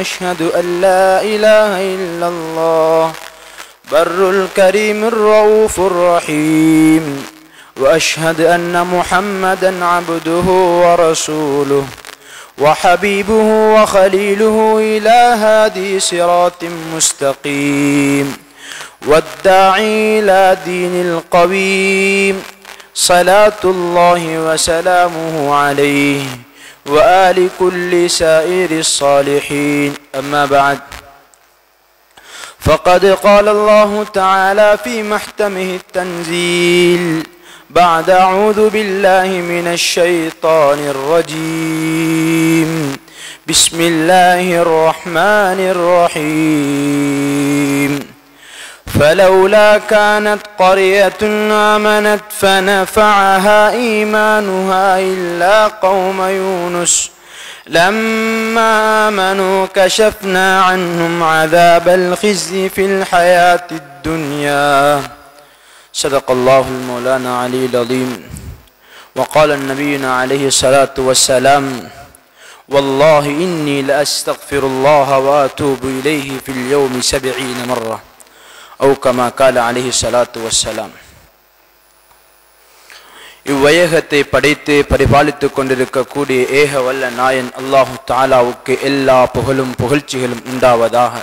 وأشهد أن لا إله إلا الله بر الكريم الرؤوف الرحيم وأشهد أن محمدا عبده ورسوله وحبيبه وخليله إلى هادي صراط مستقيم والداعي إلى دين القويم صلاة الله وسلامه عليه وآل كل سائر الصالحين أما بعد فقد قال الله تعالى في محكمه التنزيل بعد أعوذ بالله من الشيطان الرجيم بسم الله الرحمن الرحيم فلولا كانت قرية آمنت فنفعها إيمانها إلا قوم يونس لما آمنوا كشفنا عنهم عذاب الخزي في الحياة الدنيا صدق الله المولانا علي العظيم وقال النبينا عليه الصلاة والسلام والله إني لأستغفر الله وأتوب إليه في اليوم 70 مرة أو كما قال عليه الصلاة والسلام. இவ்வையகத்தை படைத்து பரிபாலித்துக் கொண்டிருக்கக்கூடிய ஏக வல்ல நாயன் அல்லாஹு தஆலாவுக்கு எல்லா புகழும் புகழ்ச்சிகளும் உண்டாவதாக.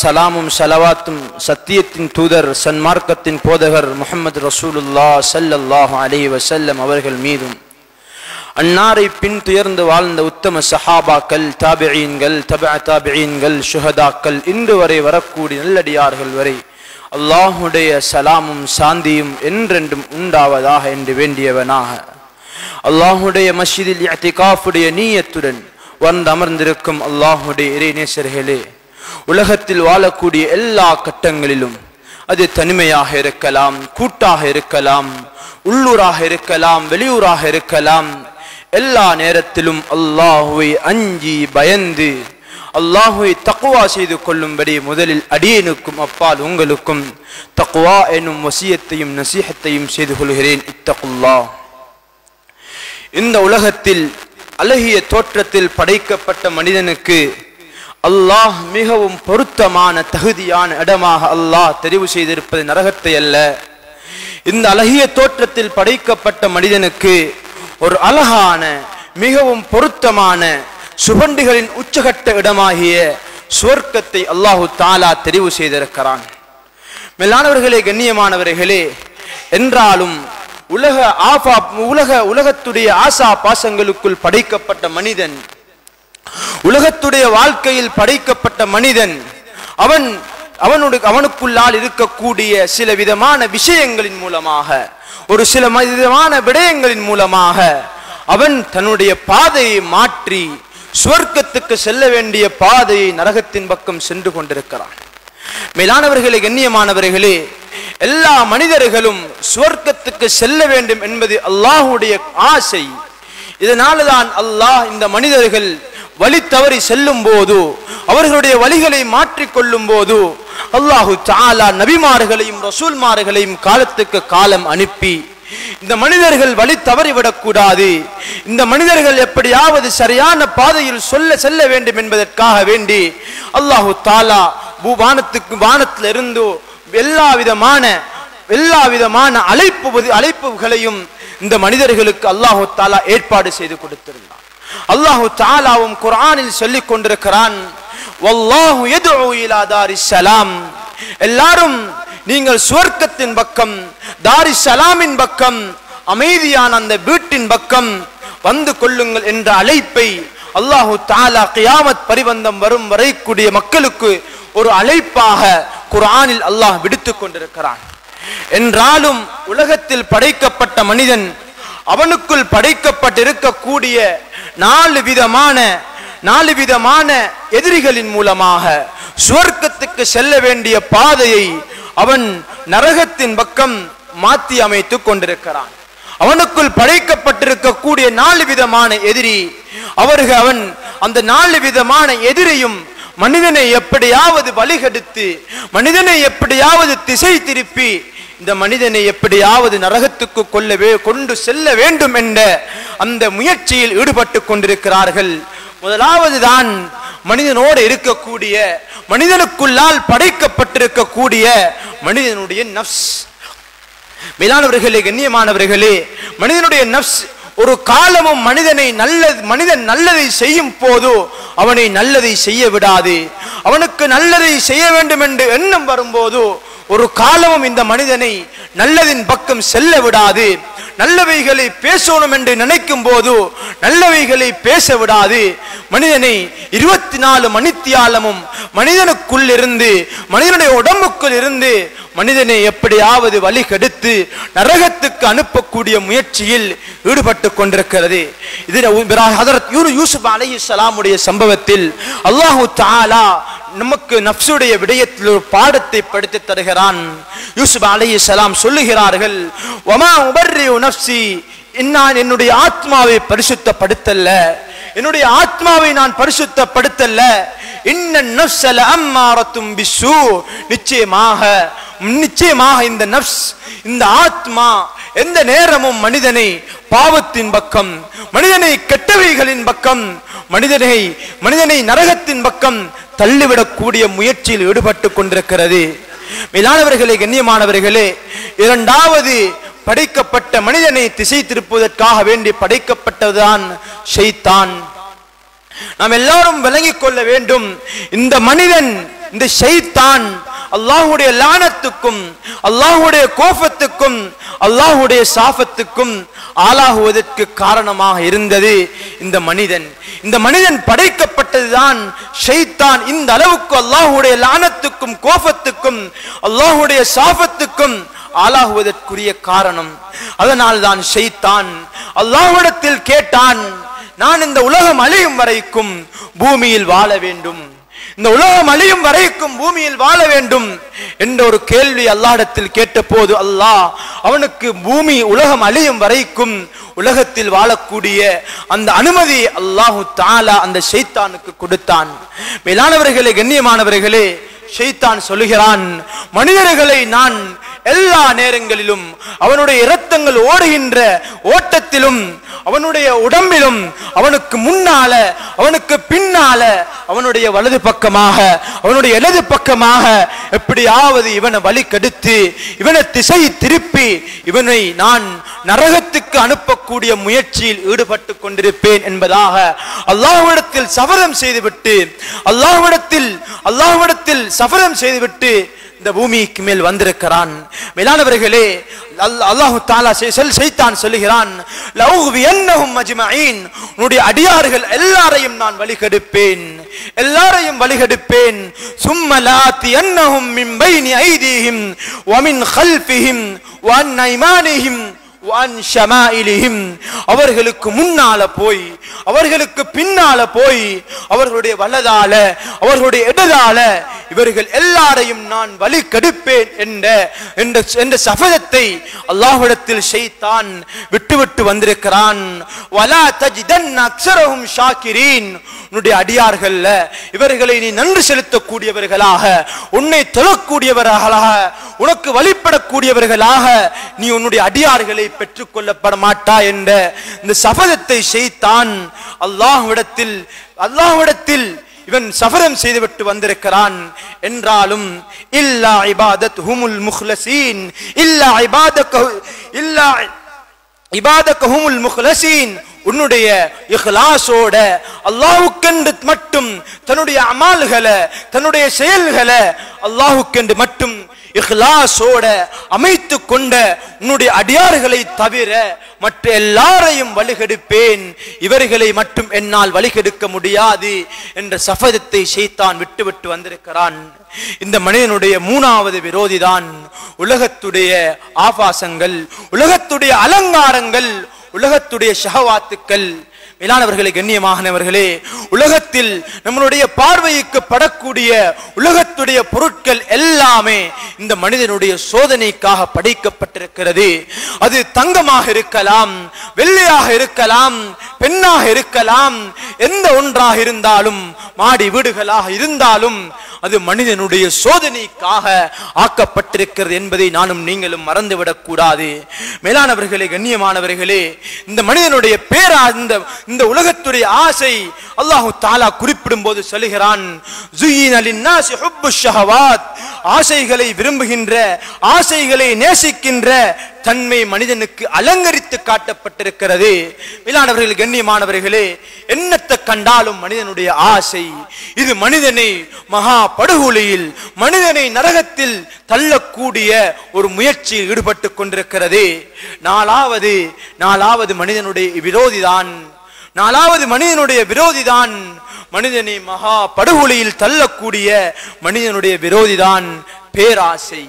சலாமும் சலவாத்தும் சத்தியத்தின் தூதர் சன்மார்க்கத்தின் போதகர் முஹம்மது ரசூலுல்லாஹ் ஸல்லல்லாஹு அலைஹி வஸல்லம் அவர்கள் மீதும் அன்னாரை பின் துயர்ந்து வாழ்ந்த உத்தம சஹாபாக்கள் தாபிஈன்கள் தபஅ தாபிஈன்கள் ஷுஹதாக்கள் இன்று வரை வரக்கூடிய நல்லடியார்கள் வரை அல்லாஹுடைய சலாமும் சாந்தியும் என்றென்றும் உண்டாவதாக என்று வேண்டியவனாக அல்லாஹுடைய மஸ்ஜிதில் இஅ்திகாஃபுடைய நீயத்துடன் வந்து அமர்ந்திருக்கும் அல்லாஹுடைய இறைநேசர்களே, உலகத்தில் வாழக்கூடிய எல்லா கட்டங்களிலும் அது தனிமையாக இருக்கலாம், கூட்டாக இருக்கலாம், உள்ளூராக இருக்கலாம், வெளியூராக இருக்கலாம், எல்லா நேரத்திலும் அல்லாஹுவை அஞ்சி பயந்து அல்லாஹுவை தக்வா செய்து கொள்ளும்படி முதலில் அடியேனுக்கும் அப்பால் உங்களுக்கும் தக்வா எனும் வசியத்தையும் நசீஹத்தையும் செய்து கொள்கிறேன். இத்தகுல்லாஹ். இந்த உலகத்தில் அழகிய தோற்றத்தில் படைக்கப்பட்ட மனிதனுக்கு அல்லாஹ் மிகவும் பொருத்தமான தகுதியான இடமாக அல்லாஹ் தெரிவு செய்திருப்பது நரகத்தை அல்ல. இந்த அழகிய தோற்றத்தில் படைக்கப்பட்ட மனிதனுக்கு ஒரு அழகான மிகவும் பொருத்தமான சுபண்டிகளின் உச்சகட்ட இடமாகிய சுவர்க்கத்தை அல்லாஹு தஆலா தெரிவு செய்திருக்கிறான். மேலானவர்களே, கண்ணியமானவர்களே, என்றாலும் உலகத்துடைய ஆசா பாசங்களுக்குள் படைக்கப்பட்ட மனிதன், உலகத்துடைய வாழ்க்கையில் படைக்கப்பட்ட மனிதன், அவனுக்குள்ளால் இருக்கக்கூடிய சில விதமான விஷயங்களின் மூலமாக, ஒரு சில விதமான விடயங்களின் மூலமாக அவன் தன்னுடைய பாதையை மாற்றி சுவர்க்கத்துக்கு செல்ல வேண்டிய பாதையை நரகத்தின் பக்கம் சென்று கொண்டிருக்கிறான். மேலானவர்களே, கண்ணியமானவர்களே, எல்லா மனிதர்களும் சுவர்க்கத்துக்கு செல்ல வேண்டும் என்பது அல்லாஹுடைய ஆசை. இதனால்தான் அல்லாஹ் இந்த மனிதர்கள் வழி தவறி செல்லும் போது, அவர்களுடைய வழிகளை மாற்றிக்கொள்ளும் போது அல்லாஹு தஆலா நபிமார்களையும் ரசூல்மார்களையும் காலத்துக்கு காலம் அனுப்பி இந்த மனிதர்கள் வழி தவறிவிடக் கூடாது, இந்த மனிதர்கள் எப்படியாவது சரியான பாதையில் செல்ல வேண்டும் என்பதற்காக வேண்டி அல்லாஹு தஆலா வானத்தில் இருந்து எல்லா விதமான அழைப்புகளையும் இந்த மனிதர்களுக்கு அல்லாஹு தஆலா ஏற்பாடு செய்து கொடுத்திருந்தார். அல்லாஹு தஆலாவும் குர்ஆனில் சொல்லிக் கொண்டிருக்கிறான், வல்லாஹு யதுஉ இலா தாரிஸ் ஸலாம், எல்லாரும் நீங்கள் சுவர்க்கத்தின் பக்கம், தாரிஸ் ஸலாமின் பக்கம், அமைதியான அந்த வீட்டின் பக்கம் வந்து கொள்ளுங்கள் என்ற அழைப்பை அல்லாஹு தஆலா கியாமத் பரிபந்தம் வரும் வரைக்கூடிய மக்களுக்கு ஒரு அழைப்பாக குர்ஆனில் அல்லாஹ் விடுத்துக் கொண்டிருக்கிறான். என்றாலும் உலகத்தில் படைக்கப்பட்ட மனிதன் அவனுக்குள் படைக்கப்பட்டிருக்கக்கூடிய நாலு விதமான எதிரிகளின் மூலமாக சுவர்க்கத்துக்கு செல்ல வேண்டிய பாதையை அவன் நரகத்தின் பக்கம் மாற்றி அமைத்துக் கொண்டிருக்கிறான். அவனுக்குள் படைக்கப்பட்டிருக்கக்கூடிய 4 விதமான எதிரி, அவன் அந்த 4 விதமான எதிரியும் மனிதனை எப்படியாவது வழிகெடுத்து, மனிதனை எப்படியாவது திசை திருப்பி, இந்த மனிதனை எப்படியாவது நரகத்துக்கு கொண்டு செல்ல வேண்டும் என்ற அந்த முயற்சியில் ஈடுபட்டு கொண்டிருக்கிறார்கள். முதலாவது தான் மனிதனோடு இருக்கக்கூடிய, மனிதனுக்குள்ளால் படைக்கப்பட்டிருக்கக்கூடிய மனிதனுடைய நஃப்ஸ். மேலானவர்களே, கண்ணியமானவர்களே, மனிதனுடைய நஃப்ஸ் ஒரு காலமும் மனிதன் நல்லதை செய்யும் போது அவனை நல்லதை செய்ய விடாது. அவனுக்கு நல்லதை செய்ய வேண்டும் என்று எண்ணம் வரும்போது ஒரு காலமும் இந்த மனிதனை நல்லதின் பக்கம் செல்ல விடாது. நல்லவைகளை பேசணும் என்று நினைக்கும் போது நல்லவைகளை பேச விடாது. மனிதனை 24 மணித்தியாலமும் மனிதனுக்குள் இருந்து, மனிதனுடைய உடம்புக்குள் இருந்து மனிதனை எப்படியாவது வழி கெடுத்து நரகத்துக்கு அனுப்பக்கூடிய முயற்சியில் ஈடுபட்டு கொண்டிருக்கிறது. இதில் ஹதரத் யூசுப் அலைஹிஸ்ஸலாமுடைய சம்பவத்தில் அல்லாஹு தஆலா நமக்கு நஃப்ஸுடைய விடயத்தில் ஒரு பாடத்தை படித்து தருகிறான். யூசுப் அலைஹிஸ்ஸலாம் சொல்லுகிறார்கள், வமா உபர்ரிஉ நஃப்ஸி, நான் என்னுடைய ஆத்மாவை பரிசுத்தப்படுத்தல்ல, என்னுடைய ஆத்மாவை நான் பரிசுத்தப்படுத்தல்ல. இன்னன் நஃப்ஸ லஅம்மாரத்தும் பிஸ்ஸூ, நிச்சயமாக இந்த நஃப்ஸ், இந்த ஆத்மா எந்த நேரமும் மனிதனை பாவத்தின் பக்கம், மனிதனை கெட்டவைகளின் பக்கம், மனிதனை நரகத்தின் பக்கம் தள்ளிவிடக்கூடிய முயற்சியில் ஈடுபட்டு கொண்டிருக்கிறது. மேலானவர்களே, கண்ணியமானவர்களே, இரண்டாவது படைக்கப்பட்ட மனிதனை திசை திருப்புவதற்காக வேண்டி படைக்கப்பட்டதுதான் ஷைத்தான். நாம் எல்லாரும் விளங்கிக் கொள்ள வேண்டும், இந்த மனிதன், இந்த ஷைத்தான் அல்லாஹ்வுடைய லானத்துக்கும், அல்லாஹ்வுடைய கோபத்துக்கும், அல்லாஹ்வுடைய சாபத்துக்கும் ஆளாகுவதற்கு காரணமாக இருந்தது இந்த மனிதன். இந்த மனிதன் படைக்கப்பட்டதுதான் ஷைத்தான் இந்த அளவுக்கு அல்லாஹ்வுடைய லானத்துக்கும் கோபத்துக்கும் அல்லாஹ்வுடைய சாபத்துக்கும் ஆளாகுவதற்குரிய காரணம். அதனால் தான் ஷைத்தான் அல்லாஹ்விடத்தில் கேட்டான், நான் இந்த உலகம் அழியும் வரைக்கும் பூமியில் வாழ வேண்டும், இந்த உலகம் அழியும் வரைக்கும் பூமியில் வாழ வேண்டும் என்ற ஒரு கேள்வி அல்லாஹ்விடத்தில் கேட்டபோது அல்லாஹ் அவனுக்கு உலகம் அழியும் வரைக்கும் உலகத்தில் வாழக்கூடிய அந்த அனுமதி அல்லாஹு தஆலா அந்த ஷைத்தானுக்கு கொடுத்தான். மேலானவர்களே, கண்ணியமானவர்களே, ஷைத்தான் சொல்லுகிறான், மனிதர்களை நான் எல்லா நேரங்களிலும் அவனுடைய இரத்தங்கள் ஓடுகின்ற ஓட்டத்திலும், அவனுடைய உடம்பிலும், அவனுக்கு முன்னால, அவனுக்கு பின்னால, அவனுடைய வலது பக்கமாக, அவனுடைய இடது பக்கமாக எப்படியாவது இவனை வழி கெடுத்து, இவனை திசை திருப்பி, இவனை நான் நரகத்துக்கு அனுப்பக்கூடிய முயற்சியில் ஈடுபட்டு கொண்டிருப்பேன் என்பதாக அல்லாஹ்விடத்தில் சபதம் செய்துவிட்டு, அல்லாஹ்விடத்தில் சபதம் செய்துவிட்டு இந்த பூமிக்கு மேல் வந்திருக்கிறான். மேலானவர்களே, அல்லாஹ் தஆலா ஷைத்தான் சொல்லுகிறான், லஉஹ்வியன்னஹும் அஜ்மஈன், உன்னுடைய அடியார்கள் எல்லாரையும் நான் வழிகெடுப்பேன், எல்லாரையும் வழிகெடுப்பேன். சும்ம லாத்தியன்னஹும் மின் பைனி ஐதீஹிம் வ மின் கல்ஃபிஹிம் வ அன் ஐமானிஹிம் வ அன் ஷமாயிலிஹிம், அவர்களுக்கு முன்னால போய், அவர்களுக்கு பின்னால போய், அவர்களுடைய வலதால, அவர்களுடைய இடதால இவர்கள் எல்லாரையும் நான் வழி கெடுப்பேன் என்ற சபதத்தை அல்லாஹ்விடத்தில் ஷைத்தான் விட்டுவிட்டு வந்திருக்கிறான். வலா தஜிதன் அக்ஸரஹும் ஷாக்கிரீன், உன்னுடைய அடியார்கள்ல இவர்களை நீ நன்றி செலுத்தக்கூடியவர்களாக, உன்னை தொழக்கூடியவர்களாக, உனக்கு வழிபடக்கூடியவர்களாக நீ உன்னுடைய அடியார்களை பெற்றுக் கொள்ளப்பட மாட்டா என்ற இந்த சபதத்தை ஷைத்தான் அல்லாஹ்விடத்தில் இவன் சபதம் செய்துவிட்டு வந்திருக்கிறான். என்றாலும் இல்லா இபாதத்துஹுமுல் முக்லஸீன், இல்லா இபாதத்துஹுமுல் முக்லஸீன், உன்னுடைய இஹ்லாஸோட அல்லாஹ்வுக்கென்று மட்டும் தன்னுடைய அமால்களை, தன்னுடைய செயல்களை அல்லாஹ்வுக்கென்று மட்டும் இஹ்லாஸோட அமைத்து கொண்ட உன்னுடைய அடியார்களை தவிர மற்ற எல்லாரையும் வழிகெடுப்பேன், இவர்களை மட்டும் என்னால் வழிகெடுக்க முடியாது என்ற சபதத்தை ஷைத்தான் விட்டுவிட்டு வந்திருக்கிறான். இந்த மனிதனுடைய மூணாவது விரோதிதான் உலகத்துடைய ஆபாசங்கள், உலகத்துடைய அலங்காரங்கள், உலகத்துடைய ஷஹவாத்துக்கள். மேலானவர்களே, கண்ணியமானவர்களே, உலகத்தில் நம்மளுடைய பார்வைக்கு படக்கூடிய உலகத்துடைய பொருட்கள் எல்லாமே இந்த மனிதனுடைய சோதனைக்காக படைக்கப்பட்டிருக்கிறது. அது தங்கமாக இருக்கலாம், வெள்ளையாக இருக்கலாம், பெண்ணாக இருக்கலாம், எந்த ஒன்றாக இருந்தாலும் மாடி வீடுகளாக இருந்தாலும் அது மனிதனுடைய சோதனைக்காக ஆக்கப்பட்டிருக்கிறது என்பதை நானும் நீங்களும் மறந்துவிடக் கூடாது. மேலானவர்களே, கண்ணியமானவர்களே, இந்த மனிதனுடைய இந்த உலகத்துடைய ஆசை அல்லாஹு தஆலா குறிப்பிடும் போது சொல்லுகிறான், ஸுய்யின லின்னாஸி ஹுப்புஷ் ஷஹவாத், ஆசைகளை விரும்புகின்ற, ஆசைகளை நேசிக்கின்ற தன்மை மனிதனுக்கு அலங்கரித்து காட்டப்பட்டிருக்கிறது. மேலானவர்களே, கண்ணியமானவர்களே, என்னத்தை கண்டாலும் மனிதனுடைய ஆசை இது மனிதனை மகா படுகொலையில், மனிதனை நரகத்தில் தள்ளக்கூடிய ஒரு முயற்சியில் ஈடுபட்டு கொண்டிருக்கிறது. நாலாவது மனிதனுடைய விரோதிதான், மனிதனை மகா படுகொலையில் தள்ளக்கூடிய மனிதனுடைய விரோதிதான் பேராசை.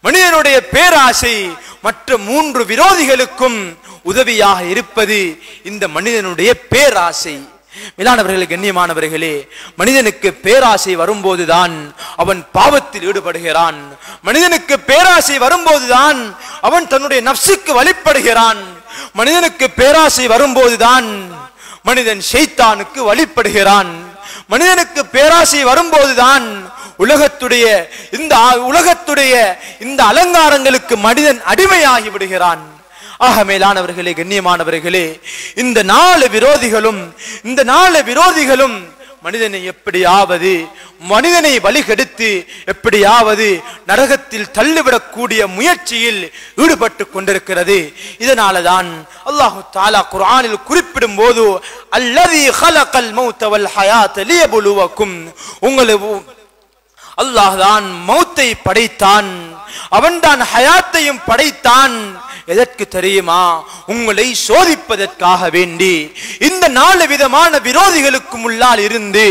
மனிதனுடைய பேராசை மற்ற 3 விரோதிகளுக்கும் உதவியாக இருப்பது இந்த மனிதனுடைய பேராசை. மேலானவர்களே, கண்ணியமானவர்களே, மனிதனுக்கு பேராசை வரும்போதுதான் அவன் பாவத்தில் ஈடுபடுகிறான். மனிதனுக்கு பேராசை வரும்போதுதான் அவன் தன்னுடைய நப்சுக்கு வழிபடுகிறான். மனிதனுக்கு பேராசை வரும்போதுதான் மனிதன் ஷைத்தானுக்கு வழிபடுகிறான். மனிதனுக்கு பேராசை வரும்போதுதான் உலகத்துடைய இந்த அலங்காரங்களுக்கு மனிதன் அடிமையாகி விடுகிறான். ஆக மேலானவர்களே, கண்ணியமானவர்களே, இந்த 4 விரோதிகளும் மனிதனை வழிகெடுத்து எப்படியாவது நரகத்தில் தள்ளிவிடக்கூடிய முயற்சியில் ஈடுபட்டு கொண்டிருக்கிறது. இதனாலதான் அல்லாஹு தஆலா குர்ஆனில் குறிப்பிடும் போது அல்லதி ஹலகல் மௌத வல் ஹயாத லியப்லுவக்கும், அல்லாஹ் தான் மௌத்தை படைத்தான், அவன்தான் ஹயாத்தையும் படைத்தான். எதற்கு தெரியுமா? உங்களை சோதிப்பதற்காக வேண்டி. இந்த 4 விதமான விரோதிகளுக்கு முன்னால் இருந்து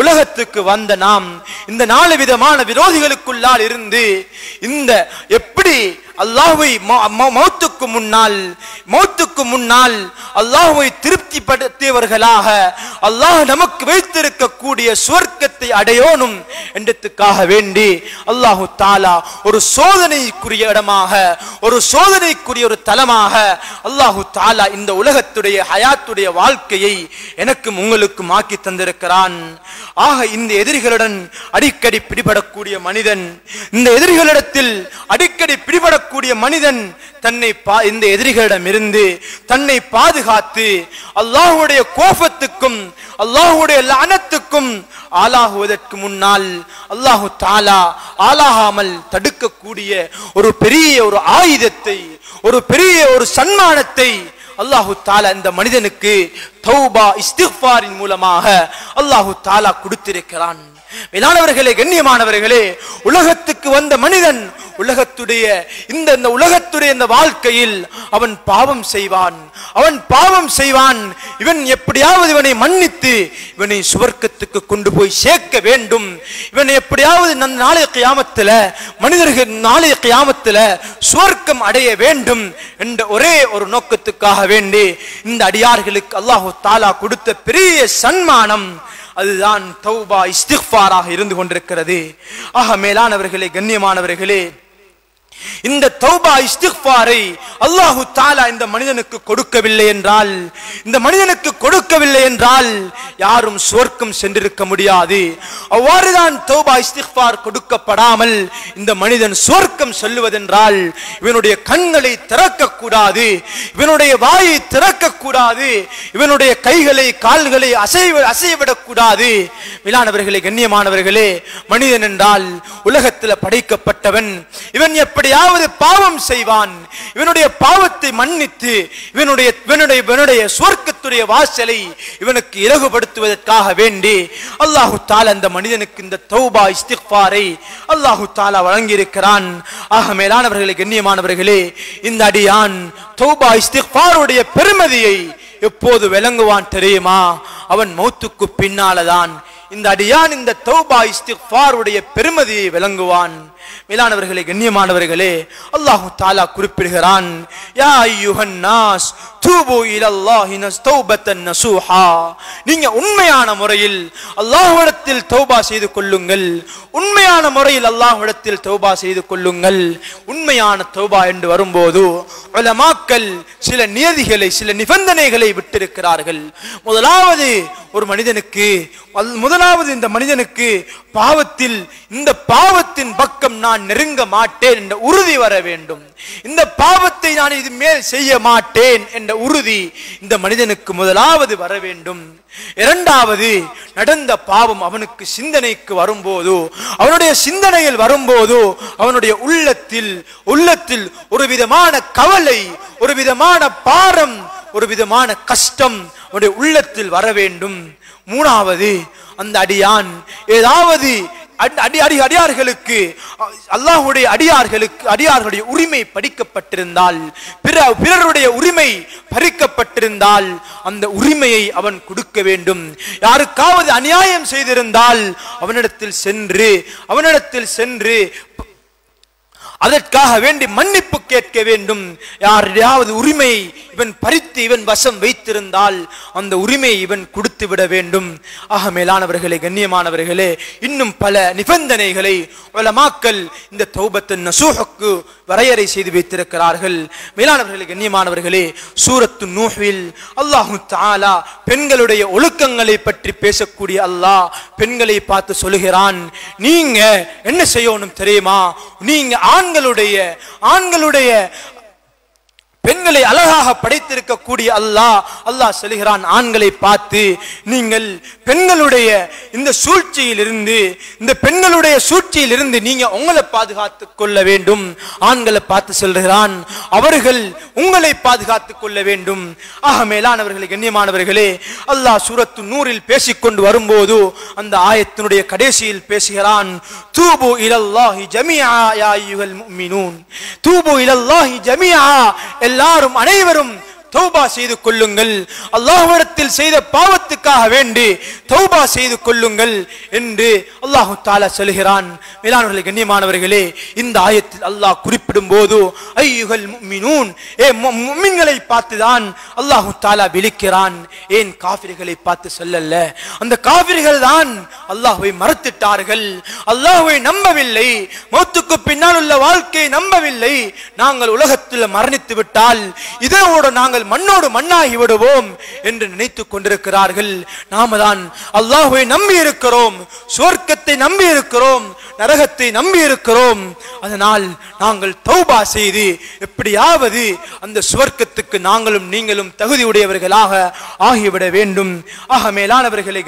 உலகத்துக்கு வந்த நாம் இந்த 4 விதமான விரோதிகளுக்குள்ளால் இருந்து இந்த எப்படி அல்லாஹ்வை மௌத்துக்கு முன்னால் அல்லாஹ்வை திருப்திப்படுத்தியவர்களாக அல்லாஹ் நமக்கு வைத்திருக்கக்கூடிய சுவர்க்கத்தை அடையோனும் என்றதுக்காக வேண்டி அல்லாஹு தஆலா ஒரு சோதனைக்குரிய இடமாக, ஒரு சோதனைக்குரிய ஒரு தலமாக அல்லாஹு தஆலா இந்த உலகத்துடைய ஹயாத்துடைய வாழ்க்கையை எனக்கும் உங்களுக்கும் ஆக்கி தந்திருக்கிறான். ஆக இந்த எதிரிகளுடன் அடிக்கடி பிடிபடக்கூடிய மனிதன், இந்த எதிரிகளிடத்தில் அடிக்கடி பிடிபடக்கூடிய மனிதன் இந்த எதிரிகளிடம் இருந்து தன்னை பாதுகாத்து அல்லாஹ்வுடைய கோபத்துக்கும் அல்லாஹ்வுடைய லஅனத்துக்கும் ஆளாகுவதற்கு முன்னால் அல்லாஹு தஆலா ஆளாகாமல் தடுக்கக்கூடிய ஒரு பெரிய ஒரு ஆயுதத்தை, ஒரு பெரிய ஒரு சன்மானத்தை அல்லாஹு தஆலா இந்த மனிதனுக்கு தௌபா இஸ்திக்ஃபாரின் மூலமாக அல்லாஹு தஆலா கொடுத்திருக்கிறான். மேலானவர்களே, கண்ணியமானவர்களே, உலகத்துக்கு வந்த மனிதன் உலகத்துடைய இந்த வாழ்க்கையில் அவன் பாவம் செய்வான். இவன் எப்படியாவது இவனை மன்னித்து இவனை சுவர்க்கத்துக்கு கொண்டு போய் சேர்க்க வேண்டும். இவன் எப்படியாவது நாளைய கியாமத்துல மனிதர்கள் நாளைய கியாமத்துல சுவர்க்கம் அடைய வேண்டும் என்ற ஒரே ஒரு நோக்கத்துக்காக வேண்டி இந்த அடியார்களுக்கு அல்லாஹு தஆலா கொடுத்த பெரிய சன்மானம் அதுதான் தௌபா இஸ்திக்ஃபாராக இருந்து கொண்டிருக்கிறது. ஆக மேலானவர்களே, கண்ணியமானவர்களே, இந்த தௌபா இஸ்திக்ஃபாரை அல்லாஹு தஆலா இந்த மனிதனுக்கு கொடுக்கவில்லை என்றால் யாரும் சுவர்க்கம் சென்றிருக்க முடியாது. அவ்வாறுதான் தௌபா இஸ்திக்ஃபார் கொடுக்கப்படாமல் இந்த மனிதன் சுவர்க்கம் செல்லுவதென்றால் இவனுடைய கண்களை திறக்கக்கூடாது, இவனுடைய வாயை திறக்கக்கூடாது, இவனுடைய கைகளை கால்களை அசைவிடக்கூடாது. மேலானவர்களே, கண்ணியமானவர்களே, மனிதன் என்றால் உலகத்தில் படைக்கப்பட்டவன். இவன் எப்படியாவது பாவம் செய்வான், இவனுடைய பாவத்தை மன்னித்து இவனுடைய சுவர்க்கத்துடைய வாசலை இவனுக்கு இலகுபடுத்துவதற்காக வேண்டி அல்லாஹு தஆலா இந்த மனிதனுக்கு இந்த தௌபா இஸ்திக்ஃபாரை அல்லாஹு தஆலா வழங்கி இருக்கிறான். ஆக மேலானவர்களே, கண்ணியமானவர்களே, இந்த அடியான் தௌபா இஸ்திக்ஃபாருடைய பெருமதியை எப்போது விளங்குவான் தெரியுமா? அவன் மௌத்துக்கு பின்னால்தான் இந்த அடியான் இந்த தௌபா இஸ்திக்ஃபாருடைய பெருமதியை விளங்குவான். மேலானவர்களே, கண்ணியமானவர்களே, அல்லாஹ் தஆலா குறிப்பிடுகிறான், யா அய்யுஹன் நாஸ் தூபு இலல்லாஹி தௌபத்தன் நசூஹா. நீங்க உண்மையான முறையில் அல்லாஹ்விடத்தில் தௌபா செய்து கொள்ளுங்கள். உண்மையான முறையில் அல்லாஹ்விடத்தில் தௌபா செய்து கொள்ளுங்கள். உண்மையான தௌபா என்று வரும்போது உலமாக்கள் சில நியதிகளை, சில நிபந்தனைகளை விட்டிருக்கிறார்கள். முதலாவது இந்த மனிதனுக்கு பாவத்தில், இந்த பாவத்தின் பக்கம் நான் நெருங்க மாட்டேன் என்ற உறுதி வர வேண்டும். இந்த பாவத்தை நான் இது மேல் செய்ய மாட்டேன் என்ற உறுதி இந்த மனிதனுக்கு முதலாவது வர வேண்டும். இரண்டாவது, நடந்த பாவம் அவனுக்கு சிந்தனைக்கு வரும்போது, அவனுடைய சிந்தனையில் வரும்போது, அவனுடைய உள்ளத்தில் ஒரு விதமான கவலை, ஒரு விதமான பாரம், ஒரு விதமான கஷ்டம் அவனுடைய உள்ளத்தில் வர வேண்டும். மூணாவது, அந்த அடியான் ஏதாவது அடியார்களுக்கு, அல்லாஹ்வுடைய அடியார்களுடைய உரிமை பறிக்கப்பட்டிருந்தால், பிறருடைய உரிமை பறிக்கப்பட்டிருந்தால் அந்த உரிமையை அவன் கொடுக்க வேண்டும். யாருக்காவது அநியாயம் செய்திருந்தால் அவனிடத்தில் சென்று அதற்காக வேண்டி மன்னிப்பு கேட்க வேண்டும். யாரையாவது உரிமை இவன் பறித்து இவன் வசம் வைத்திருந்தால் அந்த உரிமையை இவன் கொடுத்து விட வேண்டும். ஆக மேலானவர்களே, கண்ணியமானவர்களே, இன்னும் பல நிபந்தனைகளை உலமாக்கள் இந்த தௌபத்துன் நசூஹுக்கு வரையறை செய்து வைத்திருக்கிறார்கள். மேலானவர்களே, கண்ணியமானவர்களே, சூரத்து நூஹில் அல்லாஹ் தஆலா பெண்களுடைய ஒழுக்கங்களை பற்றி பேசக்கூடிய அல்லாஹ் பெண்களை பார்த்து சொல்கிறான், நீங்க என்ன செய்யணும் தெரியுமா? நீங்க ஆண்களுடைய பெண்களை அழகாக படைத்திருக்கக்கூடிய அல்லாஹ் சொல்கிறான், ஆண்களை பார்த்து நீங்கள் பெண்களுடைய இந்த சூழ்ச்சியிலிருந்து நீங்க உங்களை பாதுகாத்துக் கொள்ள வேண்டும். ஆண்களை பார்த்து சொல்கிறான், அவர்கள் உங்களை பாதுகாத்துக் கொள்ள வேண்டும். ஆக மேலானவர்களே, கண்ணியமானவர்களே, அல்லாஹ் சூரத்து நூரில் பேசிக்கொண்டு வரும்போது அந்த ஆயத்தினுடைய கடைசியில் பேசுகிறான், தூபு இலல்லாஹி ஜமீஆ யா அய்யுஹல் முஃமினூன், தூபு இலல்லாஹி ஜமீஆ, எல்லாரும் அனைவரும் தௌபா செய்து கொள்ளுங்கள். அல்லாஹ்விடத்தில் செய்த பாவத்துக்காக வேண்டி தௌபா செய்து கொள்ளுங்கள் என்று அல்லாஹ் தஆலா சொல்கிறான். மேலானவர்களே, கண்ணியமானவர்களே, இந்த ஆயத்தில் அல்லாஹ் குறிப்பிடும் போது அய்யுஹல் முஃமினூன், முஃமின்களை பார்த்துதான் அல்லாஹ் தஆலா விழிக்கிறான். ஏன் காஃபிர்களை பார்த்து சொல்லல? அந்த காஃபிர்கள் தான் அல்லாஹ்வை மறுத்துட்டார்கள், அல்லாஹ்வை நம்பவில்லை, மௌத்துக்கு பின்னால் உள்ள வாழ்க்கையை நம்பவில்லை. நாங்கள் உலகத்தில் மரணித்து விட்டால் இதோடு நாங்கள் மண்ணோடு மண்ணாகி விடுவோம் என்று நினைத்துக் கொண்டிருக்கிறார்கள். நாம தான் அல்லாஹ்வை நம்பி இருக்கிறோம், சுவர்க்கத்தை நம்பி இருக்கிறோம், நரகத்தை நம்பி இருக்கிறோம். அதனால் நாங்கள் தௌபா செய்து எப்படியாவது அந்த சுவர்க்கத்துக்கு நாங்களும் நீங்களும் தகுதியுடையவர்களாக ஆகிவிட வேண்டும். ஆக மேலானவர்களே,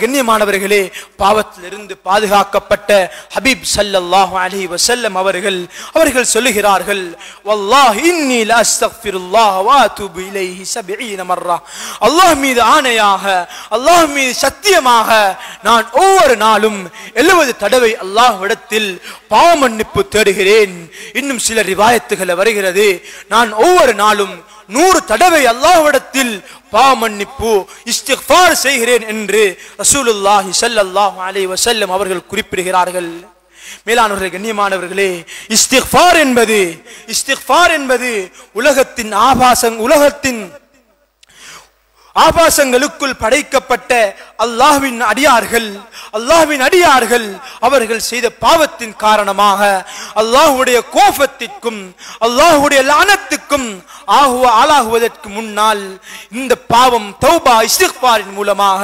கண்ணியமானவர்களே, பாவத்திலிருந்து பாதுகாக்கப்பட்ட ஹபீப் ஸல்லல்லாஹு அலைஹி வஸல்லம் அவர்கள் சொல்லுகிறார்கள், வல்லாஹி இன்னி லா அஸ்தக்ஃபிருல்லாஹ வ அத்தூபு இலைஹி 70 மர்ரா. அல்லாஹ் மீது ஆணையாக, அல்லாஹ் மீது சத்தியமாக, நான் ஒவ்வொரு நாளும் 70 தடவை அல்லாஹ்விடத்தில் பாவ மன்னிப்பு தேடுகிறேன். இன்னும் சில ரிவாயத்துகள் வருகிறது, நான் ஒவ்வொரு நாளும் 100 தடவை அல்லாஹ்விடத்தில் பாவ மன்னிப்பு இஸ்திக்ஃபார் செய்கிறேன் என்று ரசூலுல்லாஹி ஸல்லல்லாஹு அலைஹி வஸல்லம் அவர்கள் குறிப்பிடுகிறார்கள். மேலானவர்களே, கண்ணியமானவர்களே, இஸ்திக்ஃபார் என்பது உலகத்தின் ஆபாசங்களுக்குள் படைக்கப்பட்ட அல்லாஹ்வின் அடியார்கள் அவர்கள் செய்த பாவத்தின் காரணமாக அல்லாஹ்வுடைய கோபத்திற்கும் அல்லாஹ்வுடைய லானத்துக்கும் ஆளாகுவதற்கு முன்னால் இந்த பாவம் தௌபா இஸ்திக்ஃபாரின் மூலமாக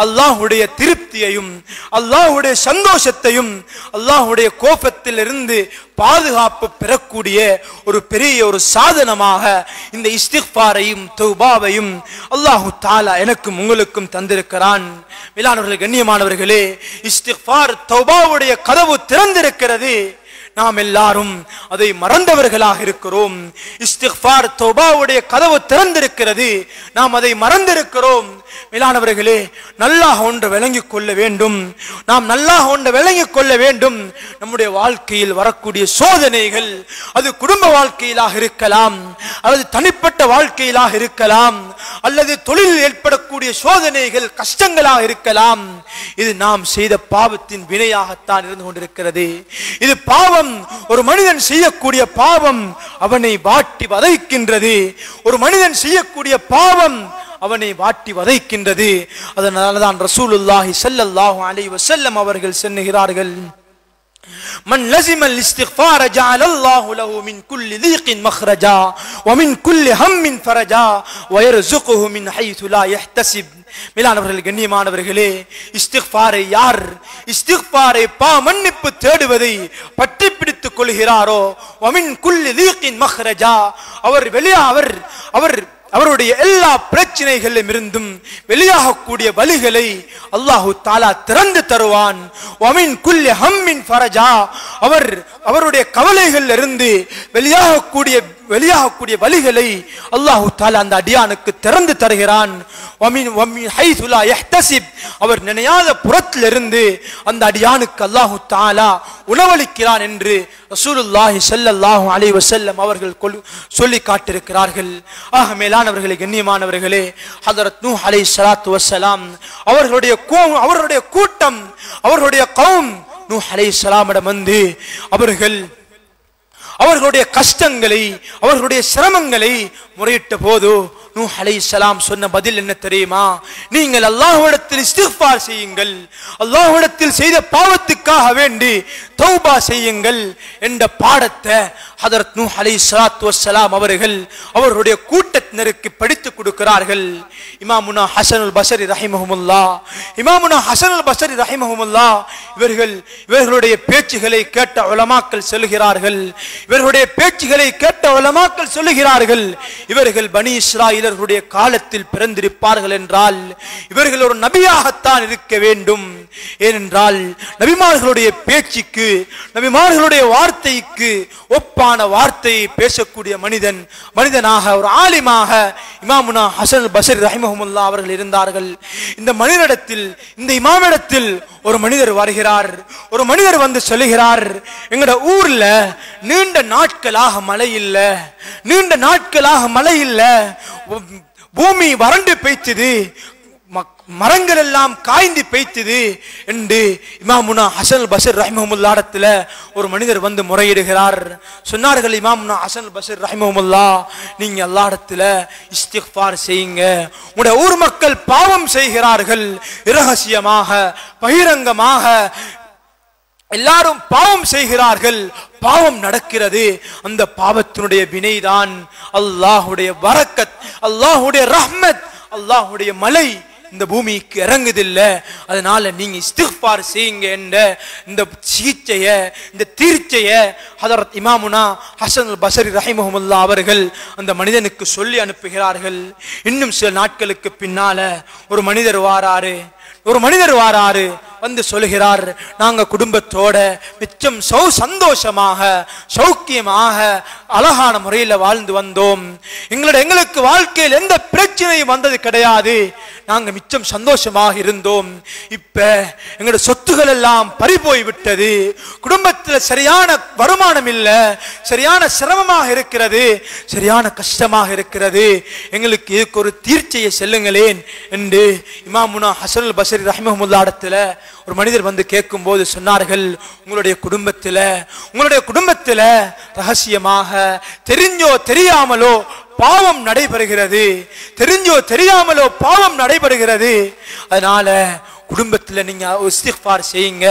அல்லாஹ்வுடைய திருப்தியையும் அல்லாஹ்வுடைய சந்தோஷத்தையும் அல்லாஹ்வுடைய கோபத்திலிருந்து பாதுகாப்பு பெறக்கூடிய ஒரு பெரிய ஒரு சாதனமாக இந்த இஸ்திக்ஃபாரையும் தௌபாவையும் அல்லாஹ் தஆலா எனக்கும் உங்களுக்கும் தந்திருக்கிறான். மேலானவர்களே, கண்ணியமானவர்களே, இஸ்திக்ஃபார் தௌபாவுடைய கதவு திறந்திருக்கிறது. நாம் எல்லாரும் அதை மறந்தவர்களாக இருக்கிறோம். இஸ்திக்ஃபார் தௌபாவுடைய கதவு திறந்திருக்கிறது, நாம் அதை மறந்திருக்கிறோம். மேலானவர்களே, நல்லாக ஒன்று விளங்கிக் கொள்ள வேண்டும். நாம் நல்லாக ஒன்று விளங்கிக் கொள்ள வேண்டும். நம்முடைய வாழ்க்கையில் வரக்கூடிய சோதனைகள், அது குடும்ப வாழ்க்கையிலாக இருக்கலாம், அல்லது தனிப்பட்ட வாழ்க்கையிலாக இருக்கலாம், அல்லது தொழிலில் ஏற்படக்கூடிய சோதனைகள் கஷ்டங்களாக இருக்கலாம். இது நாம் செய்த பாவத்தின் வினையாகத்தான் இருந்து கொண்டிருக்கிறது. இது பாவம். ஒரு மனிதன் செய்யக்கூடிய பாவம் அவனை வாட்டி வதைக்கின்றது. ஒரு மனிதன் செய்யக்கூடிய பாவம் அவனை வாட்டி வதைக்கின்றது. அதனால்தான் ரசூலுல்லாஹி ஸல்லல்லாஹு அலைஹி வஸல்லம் அவர்கள் சொன்னார்கள், மன் லஸிமல் இஸ்திக்ஃபார ஜஅலல்லாஹு லஹு மின் குல்லி தீகின் மக்ரஜா வ மின் குல்லி ஹம்மின் ஃபரஜா வ யர்ஸுகுஹு மின் ஹைது லா யஹ்தஸிப். மேலானவர்களே, கண்ணியமானவர்களே, இஸ்திக்ஃபாரை யார் இஸ்திக்ஃபாரை மன்னிப்பு தேடுவதை பற்றி பிடித்துக் கொள்கிறாரோ வ மின் குல்லி தீகின் மக்ரஜா, அவருடைய எல்லா பிரச்சனைகளிலும் இருந்தும் வெளியாகக்கூடிய வழிகளை அல்லாஹு தஆலா திறந்து தருவான். வமின் குல்லி ஹம்மின் ஃபரஜா, அவருடைய கவலைகள் இருந்து வெளியாகக்கூடிய வழிகளை அல்லாஹு தஆலா அந்த அடியானுக்கு திறந்து தருகிறான். வமின் ஹைது லா யஹ்தஸிப், அவர் நினையாத புறத்திலிருந்து அந்த அடியானுக்கு அல்லாஹு தஆலா உணவளிக்கிறான் என்று ரசூலுல்லாஹி ஸல்லல்லாஹு அலைஹி வஸல்லம் அவர்கள் சொல்லி காட்டியிருக்கிறார்கள். ஆக மேலானவர்களே, கண்ணியமானவர்களே, ஹஜ்ரத் நூஹ் அலைஹிஸ்ஸலாத்து வஸ்ஸலாம் அவர்களுடைய கூட்டம், அவர்களுடைய கௌம் நூஹ் அலைஹிஸ்ஸலாமிடம் வந்து அவர்களுடைய கஷ்டங்களை, அவர்களுடைய சிரமங்களை முறையிட்ட போது நூஹ் அலைஹிஸ்ஸலாம் சொன்ன பதில் என்ன தெரியுமா? நீங்கள் அல்லாஹ்விடத்தில் இஸ்திக்ஃபார் செய்யுங்கள், அல்லாஹ்விடத்தில் செய்த பாவத்துக்காக வேண்டி தௌபா செய்யுங்கள் என்ற பாடத்தை ஹஜ்ரத் நூஹ் அலைஹிஸ்ஸலாத்து வஸ்ஸலாம் அவர்கள் அவர்களுடைய கூட்டத்தினருக்கு படித்துக் கொடுக்கிறார்கள். இமாமுனா ஹஸனுல் பஸரி ரஹிமஹுமுல்லாஹ் இவர்களுடைய பேச்சுகளை கேட்ட உலமாக்கள் சொல்கிறார்கள், இவர்கள் பனி இஸ்ராயீலர்களுடைய காலத்தில் பிறந்திருப்பார்கள் என்றால் இவர்கள் ஒரு நபியாகத்தான் இருக்க வேண்டும். ஏனென்றால் நபிமார்களுடைய பேச்சுக்கு, நபிமார்களுடைய வார்த்தைக்கு ஒப்பான வார்த்தையை பேசக்கூடிய மனிதனாக, ஒரு ஆலிமாக இமாமுனா ஹஸனுல் பஸரி ரஹிமஹுமுல்லாஹ் அவர்கள் இருந்தார்கள். இந்த மனிதரிடத்தில், இந்த இமாமிடத்தில் ஒரு மனிதர் வருகிறார். ஒரு மனிதர் வந்து சொல்லுகிறார், எங்கட ஊர்ல நீண்ட நாட்களாக மழை இல்ல, பூமி வறண்டு பெய்த்தது, மரங்கள் எல்லாம் காய்ந்து பெய்த்தது என்று இமாமுனா ஹஸனுல் பஸரி ரஹிமஹுல்லாஹ் இடத்துல ஒரு மனிதர் வந்து முறையிடுகிறார். சொன்னார்கள், இமாமுனா ஹஸனுல் பஸரி ரஹிமஹுல்லாஹ், நீங்க அல்லாஹ் இடத்துல இஸ்திக்ஃபார் செய்யுங்க. உங்களுடைய ஊர் மக்கள் பாவம் செய்கிறார்கள், இரகசியமாக பகிரங்கமாக எல்லாரும் பாவம் செய்கிறார்கள், பாவம் நடக்கிறது. அந்த பாவத்தினுடைய வினைதான் அல்லாஹ்வுடைய பரக்கத், அல்லாஹ்வுடைய ரஹ்மத், அல்லாஹ்வுடைய மலை இந்த பூமிக்கு இறங்குதில்லை. அதனால நீங்க இஸ்திக்ஃபார் செய்யுங்க என்ற இந்த சிகிச்சைய, இந்த தீர்ச்சைய ஹஜ்ரத் இமாமுனா ஹஸனுல் பஸரி ரஹிமஹுமுல்லாஹ் அவர்கள் அந்த மனிதனுக்கு சொல்லி அனுப்புகிறார்கள். இன்னும் சில நாட்களுக்கு பின்னால ஒரு மனிதர் வாராரு, வந்து சொல்லுகிறார், நாங்க குடும்பத்தோட மிச்சம் சந்தோஷமாக சௌக்கியமாக அழகான முறையில் வாழ்ந்து வந்தோம். எங்களுக்கு வாழ்க்கையில் எந்த பிரச்சனையும் வந்தது கிடையாது. நாங்க மிச்சம் சந்தோஷமாக இருந்தோம். இப்ப எங்களோட சொத்துகள் எல்லாம் பறிபோய் விட்டது. குடும்பத்தில் சரியான வருமானம் இல்ல, சரியான சிரமமாக இருக்கிறது, சரியான கஷ்டமாக இருக்கிறது. எங்களுக்கு இதுக்கு ஒரு தீர்ச்சையை செல்லுங்களேன் என்று இமாமுனா ஹஸனுல் பஸரி ரஹிமஹுல்லாஹ் இடத்துல ஒரு மனிதர் வந்து கேட்கும் போது சொன்னார்கள், உங்களுடைய குடும்பத்தில் ரகசியமாக தெரிஞ்சோ தெரியாமலோ பாவம் நடைபெறுகிறது. அதனால குடும்பத்தில் நீங்க இஸ்திக்ஃபார் செய்யுங்க.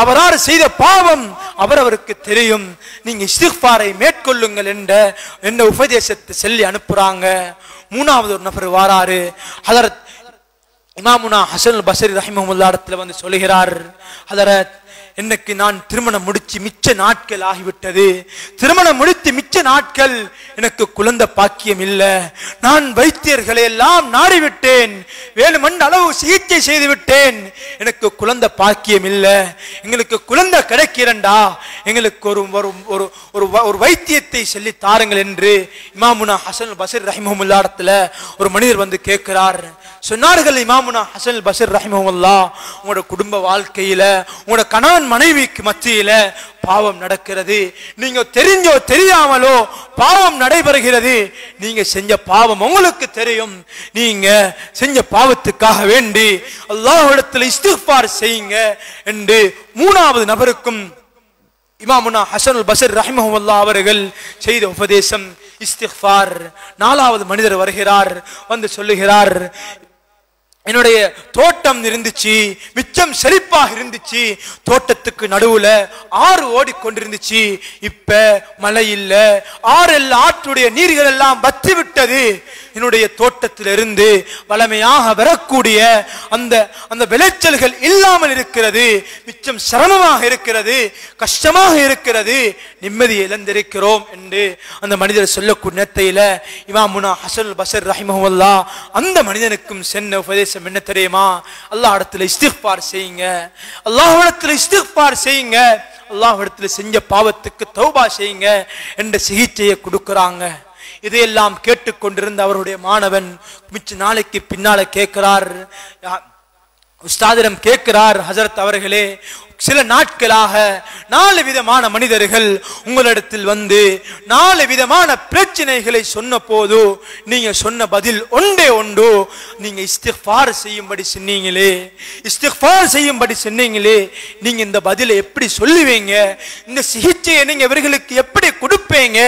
அவரால் செய்த பாவம் அவரவருக்கு தெரியும், நீங்க இஸ்திக்ஃபாரை மேற்கொள்ளுங்கள் என்ற உபதேசத்தை சொல்லி அனுப்புறாங்க. மூணாவது ஒரு நபர் வாராரு. ஹஜ்ரத் இமாமுனா ஹஸனுல் பஸரி ரஹிமஹுல்லாஹ் இடத்துல வந்து சொல்லுகிறார், ஹஜ்ரத், இன்னைக்கு நான் திருமணம் முடிச்சு மிச்ச நாட்கள் ஆகிவிட்டது. திருமணம் முடித்து மிச்ச நாட்கள் எனக்கு குழந்தை பாக்கியம் இல்லை. நான் வைத்தியர்களை எல்லாம் நாடிவிட்டேன், வேணுமென்ற அளவு சிகிச்சை செய்து விட்டேன், எனக்கு குழந்தை பாக்கியம் இல்லை. எங்களுக்கு குழந்தை கிடைக்கிறண்டா எங்களுக்கு ஒரு வைத்தியத்தை சொல்லி தாருங்கள் என்று இமாமுனா ஹஸனுல் பஸரி ரஹிமஹுல்லாஹ் இடத்துல ஒரு மனிதர் வந்து கேட்கிறார். சொன்னார்கள், இமாமுனா ஹஸனுல் பஸரி ரஹிமஹுல்லாஹ், உங்களோட குடும்ப வாழ்க்கையில, உங்களோட கணவன் மனைவிக்கு மத்தியில பாவம் நடக்கிறது. நீங்க தெரிஞ்சோ தெரியாமலோ பாவம் நடைபெறுகிறது. நீங்க செஞ்ச பாவம் உங்களுக்கு தெரியும். நீங்க செஞ்ச பாவத்துக்காக வேண்டி அல்லாஹ்விடத்தில் இஸ்திக்ஃபார் செய்யுங்க என்று மூணாவது நபருக்கும் இமாமுனா ஹஸனுல் பஸ்ரி ரஹிமஹுல்லாஹ் அவர்கள் செய்த உபதேசம் இஸ்திக்ஃபார். நாலாவது மனிதர் வருகிறார், வந்து சொல்லுகிறார், என்னுடைய தோட்டம் இருந்துச்சு, மிச்சம் செழிப்பாக இருந்துச்சு, தோட்டத்துக்கு நடுவுல ஆறு ஓடிக்கொண்டிருந்துச்சு, இப்ப மழை இல்ல, ஆற்றுடைய நீர்கள் எல்லாம் வற்றி விட்டது. என்னுடைய தோட்டத்திலிருந்து வளமையாக வரக்கூடிய அந்த விளைச்சல்கள் இல்லாமல் இருக்கிறது, மிச்சம் சிரமமாக இருக்கிறது, கஷ்டமாக இருக்கிறது, நிம்மதியை இழந்திருக்கிறோம் என்று அந்த மனிதர் சொல்லக்கூடிய நேரத்தில இமாமுனா ஹஸனுல் பஸ்ரி ரஹிமஹுல்லாஹ் அந்த மனிதனுக்கும் சென்ன உபதேசம் என்ன தெரியுமா? அல்லாஹ்விடத்தில் இஸ்திக்ஃபார் செய்யுங்க, அல்லாஹ்விடத்தில் இஸ்திக்ஃபார் செய்யுங்க, அல்லாஹ்விடத்தில் செஞ்ச பாவத்துக்கு தௌபா செய்யுங்க என்ற சிகிச்சையை கொடுக்கறாங்க. இதையெல்லாம் கேட்டுக்கொண்டிருந்த அவருடைய மாணவன் மிச்ச நாளைக்கு பின்னால கேட்கிறார், உஸ்தாதிடம் கேட்கிறார், ஹஜரத் அவர்களே, சில நாட்களாக 4 விதமான மனிதர்கள் உங்களிடத்தில் வந்து 4 விதமான பிரச்சனைகளை சொன்ன போது நீங்க சொன்ன பதில் ஒன்றே ஒன்று, நீங்க இஸ்திக்ஃபார் செய்யும்படி சொன்னீங்களே, இஸ்திக்ஃபார் செய்யும்படி சொன்னீங்களே, நீங்க இந்த பதிலை எப்படி சொல்லுவீங்க, இந்த சிகிச்சையை நீங்க இவர்களுக்கு எப்படி கொடுப்பீங்க